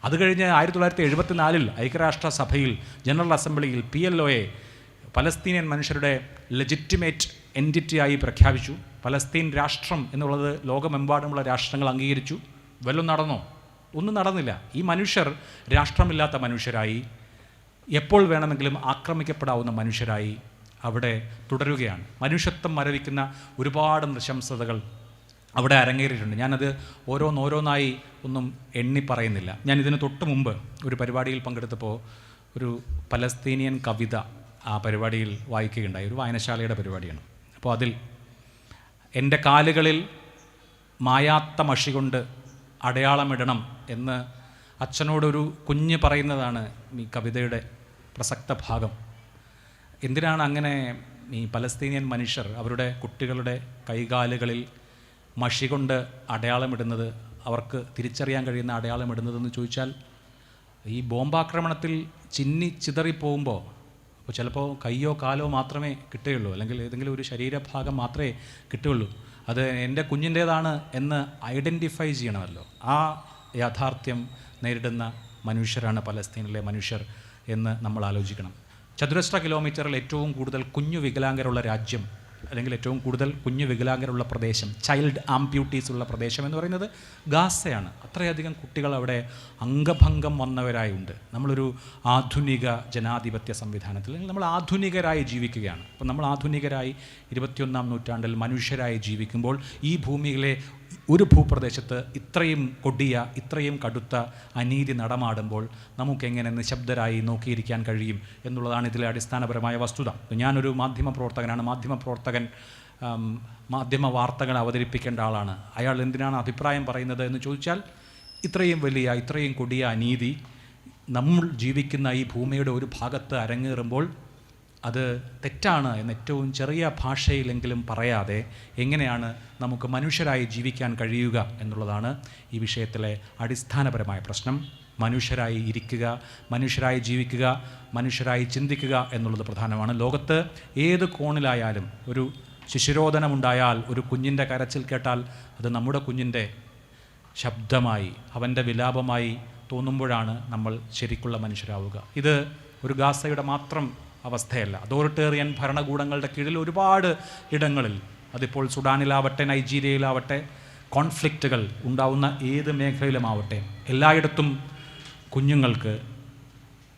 അത് കഴിഞ്ഞ് 1974 ഐക്യരാഷ്ട്രസഭയിൽ ജനറൽ അസംബ്ലിയിൽ PLOയെ പലസ്തീനിയൻ മനുഷ്യരുടെ ലെജിറ്റിമേറ്റ് എൻറ്റിറ്റിയായി പ്രഖ്യാപിച്ചു. പലസ്തീൻ രാഷ്ട്രം എന്നുള്ളത് ലോകമെമ്പാടുമുള്ള രാഷ്ട്രങ്ങൾ അംഗീകരിച്ചു. വല്ലതും നടന്നോ? ഒന്നും നടന്നില്ല. ഈ മനുഷ്യർ രാഷ്ട്രമില്ലാത്ത മനുഷ്യരായി, എപ്പോൾ വേണമെങ്കിലും ആക്രമിക്കപ്പെടാവുന്ന മനുഷ്യരായി അവിടെ തുടരുകയാണ്. മനുഷ്യത്വം മരവിക്കുന്ന ഒരുപാട് നൃശംസതകൾ അവിടെ അരങ്ങേറിയിട്ടുണ്ട്. ഞാനത് ഓരോന്നായി ഒന്നും എണ്ണി പറയുന്നില്ല. ഞാൻ ഇതിന് തൊട്ട് മുമ്പ് ഒരു പരിപാടിയിൽ പങ്കെടുത്തപ്പോൾ ഒരു പലസ്തീനിയൻ കവിത ആ പരിപാടിയിൽ വായിക്കുകയുണ്ടായി. ഒരു വായനശാലയുടെ പരിപാടിയാണ്. അപ്പോൾ അതിൽ എൻ്റെ കാലുകളിൽ മായാത്ത മഷി കൊണ്ട് അടയാളമിടണം എന്ന് അച്ഛനോടൊരു കുഞ്ഞ് പറയുന്നതാണ് ഈ കവിതയുടെ പ്രസക്ത ഭാഗം. എന്തിനാണ് അങ്ങനെ ഈ പലസ്തീനിയൻ മനുഷ്യർ അവരുടെ കുട്ടികളുടെ കൈകാലുകളിൽ മഷി കൊണ്ട് അടയാളമിടുന്നത്, അവർക്ക് തിരിച്ചറിയാൻ കഴിയുന്ന അടയാളമിടുന്നതെന്ന് ചോദിച്ചാൽ, ഈ ബോംബാക്രമണത്തിൽ ചിതറിപ്പോകുമ്പോൾ അപ്പോൾ ചിലപ്പോൾ കയ്യോ കാലോ മാത്രമേ കിട്ടുകയുള്ളൂ, അല്ലെങ്കിൽ ഏതെങ്കിലും ഒരു ശരീരഭാഗം മാത്രമേ കിട്ടുകയുള്ളൂ. അത് എൻ്റെ കുഞ്ഞിൻ്റേതാണ് എന്ന് ഐഡൻറ്റിഫൈ ചെയ്യണമല്ലോ. ആ യാഥാർത്ഥ്യം നേരിടുന്ന മനുഷ്യരാണ് പലസ്തീനിലെ മനുഷ്യർ എന്ന് നമ്മൾ ആലോചിക്കണം. ചതുരശ്ര കിലോമീറ്ററിൽ ഏറ്റവും കൂടുതൽ കുഞ്ഞു വികലാംഗരുള്ള രാജ്യം, അല്ലെങ്കിൽ ഏറ്റവും കൂടുതൽ കുഞ്ഞു വികലാംഗരുള്ള പ്രദേശം, ചൈൽഡ് ആംപ്യൂട്ടീസ് ഉള്ള പ്രദേശം എന്ന് പറയുന്നത് ഗാസയാണ്. അത്രയധികം കുട്ടികൾ അവിടെ അംഗഭംഗം വന്നവരായി ഉണ്ട്. നമ്മളൊരു ആധുനിക ജനാധിപത്യ സംവിധാനത്തിൽ, അല്ലെങ്കിൽ നമ്മൾ ആധുനികരായി ജീവിക്കുകയാണ്. അപ്പം നമ്മൾ ആധുനികരായി 21-ാം നൂറ്റാണ്ടിൽ മനുഷ്യരായി ജീവിക്കുമ്പോൾ ഈ ഭൂമിയിലെ ഒരു ഭൂപ്രദേശത്ത് ഇത്രയും കൊടിയ, ഇത്രയും കടുത്ത അനീതി നടമാടുമ്പോൾ നമുക്കെങ്ങനെ നിശബ്ദരായി നോക്കിയിരിക്കാൻ കഴിയും എന്നുള്ളതാണ് ഇതിലെ അടിസ്ഥാനപരമായ വസ്തുത. ഞാനൊരു മാധ്യമപ്രവർത്തകനാണ്. മാധ്യമ വാർത്തകൾ അവതരിപ്പിക്കേണ്ട ആളാണ്. അയാൾ എന്തിനാണ് അഭിപ്രായം പറയുന്നത് എന്ന് ചോദിച്ചാൽ, ഇത്രയും വലിയ, ഇത്രയും കൊടിയ അനീതി നമ്മൾ ജീവിക്കുന്ന ഈ ഭൂമിയുടെ ഒരു ഭാഗത്ത് അരങ്ങേറുമ്പോൾ അത് തെറ്റാണ് എന്ന് ഏറ്റവും ചെറിയ ഭാഷയിലെങ്കിലും പറയാതെ എങ്ങനെയാണ് നമുക്ക് മനുഷ്യരായി ജീവിക്കാൻ കഴിയുക എന്നുള്ളതാണ് ഈ വിഷയത്തിലെ അടിസ്ഥാനപരമായ പ്രശ്നം. മനുഷ്യരായി ഇരിക്കുക, മനുഷ്യരായി ജീവിക്കുക, മനുഷ്യരായി ചിന്തിക്കുക എന്നുള്ളത് പ്രധാനമാണ്. ലോകത്ത് ഏത് കോണിലായാലും ഒരു ശിശുരോധനമുണ്ടായാൽ, ഒരു കുഞ്ഞിൻ്റെ കരച്ചിൽ കേട്ടാൽ അത് നമ്മുടെ കുഞ്ഞിൻ്റെ ശബ്ദമായി, അവൻ്റെ വിലാപമായി തോന്നുമ്പോഴാണ് നമ്മൾ ശരിക്കുള്ള മനുഷ്യരാവുക. ഇത് ഒരു ഗാസയുടെ മാത്രം അവസ്ഥയല്ല. അതോറിറ്റേറിയൻ ഭരണകൂടങ്ങളുടെ കീഴിൽ ഒരുപാട് ഇടങ്ങളിൽ, അതിപ്പോൾ സുഡാനിലാവട്ടെ, നൈജീരിയയിലാവട്ടെ, കോൺഫ്ലിക്റ്റുകൾ ഉണ്ടാവുന്ന ഏത് മേഖലയിലുമാവട്ടെ, എല്ലായിടത്തും കുഞ്ഞുങ്ങൾക്ക്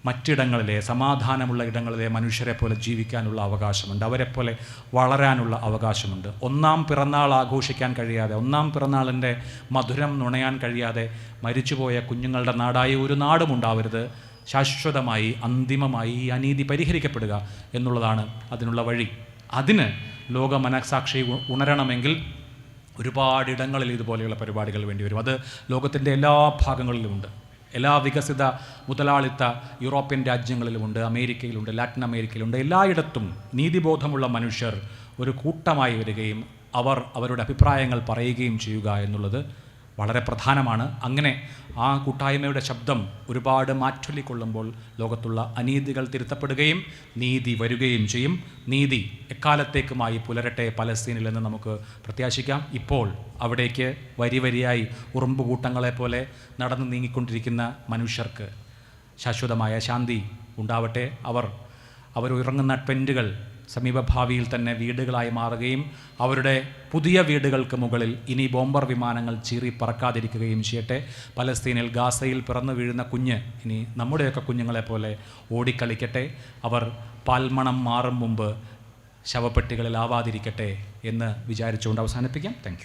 മറ്റിടങ്ങളിലെ, സമാധാനമുള്ള ഇടങ്ങളിലെ മനുഷ്യരെ പോലെ ജീവിക്കാനുള്ള അവകാശമുണ്ട്. അവരെപ്പോലെ വളരാനുള്ള അവകാശമുണ്ട്. ഒന്നാം പിറന്നാൾ ആഘോഷിക്കാൻ കഴിയാതെ, ഒന്നാം പിറന്നാളിൻ്റെ മധുരം നുണയാൻ കഴിയാതെ മരിച്ചുപോയ കുഞ്ഞുങ്ങളുടെ നാടായി ഒരു നാടും ഉണ്ടാവരുത്. ശാശ്വതമായി, അന്തിമമായി ഈ അനീതി പരിഹരിക്കപ്പെടുക എന്നുള്ളതാണ് അതിനുള്ള വഴി. അതിന് ലോക മനഃസാക്ഷി ഉണരണമെങ്കിൽ ഒരുപാടിടങ്ങളിൽ ഇതുപോലെയുള്ള പരിപാടികൾ വേണ്ടിവരും. അത് ലോകത്തിൻ്റെ എല്ലാ ഭാഗങ്ങളിലുമുണ്ട്. എല്ലാ വികസിത മുതലാളിത്ത യൂറോപ്യൻ രാജ്യങ്ങളിലുമുണ്ട്, അമേരിക്കയിലുണ്ട്, ലാറ്റിൻ അമേരിക്കയിലുണ്ട്. എല്ലായിടത്തും നീതിബോധമുള്ള മനുഷ്യർ ഒരു കൂട്ടമായി വരികയും അവരുടെ അഭിപ്രായങ്ങൾ പറയുകയും ചെയ്യുക എന്നുള്ളത് വളരെ പ്രധാനമാണ്. അങ്ങനെ ആ കൂട്ടായ്മയുടെ ശബ്ദം ഒരുപാട് മാറ്റൊല്ലിക്കൊള്ളുമ്പോൾ ലോകത്തുള്ള അനീതികൾ തിരുത്തപ്പെടുകയും നീതി വരികയും ചെയ്യും. നീതി എക്കാലത്തേക്കുമായി പുലരട്ടെ പലസ്തീനിൽ എന്ന് നമുക്ക് പ്രത്യാശിക്കാം. ഇപ്പോൾ അവിടേക്ക് വരിയായി ഉറുമ്പുകൂട്ടങ്ങളെപ്പോലെ നടന്നു നീങ്ങിക്കൊണ്ടിരിക്കുന്ന മനുഷ്യർക്ക് ശാശ്വതമായ ശാന്തി ഉണ്ടാവട്ടെ. അവർ ഉറങ്ങുന്ന ടെൻറ്റുകൾ സമീപഭാവിയിൽ തന്നെ വീടുകളായി മാറുകയും അവരുടെ പുതിയ വീടുകൾക്ക് മുകളിൽ ഇനി ബോംബർ വിമാനങ്ങൾ ചീറി പറക്കാതിരിക്കുകയും ചെയ്യട്ടെ. പലസ്തീനിൽ, ഗാസയിൽ പിറന്നു വീഴുന്ന കുഞ്ഞ് ഇനി നമ്മുടെയൊക്കെ കുഞ്ഞുങ്ങളെപ്പോലെ ഓടിക്കളിക്കട്ടെ. അവർ പാൽമണം മാറും മുമ്പ് ശവപ്പെട്ടികളിലാവാതിരിക്കട്ടെ എന്ന് വിചാരിച്ചുകൊണ്ട് അവസാനിപ്പിക്കാം. Thank you.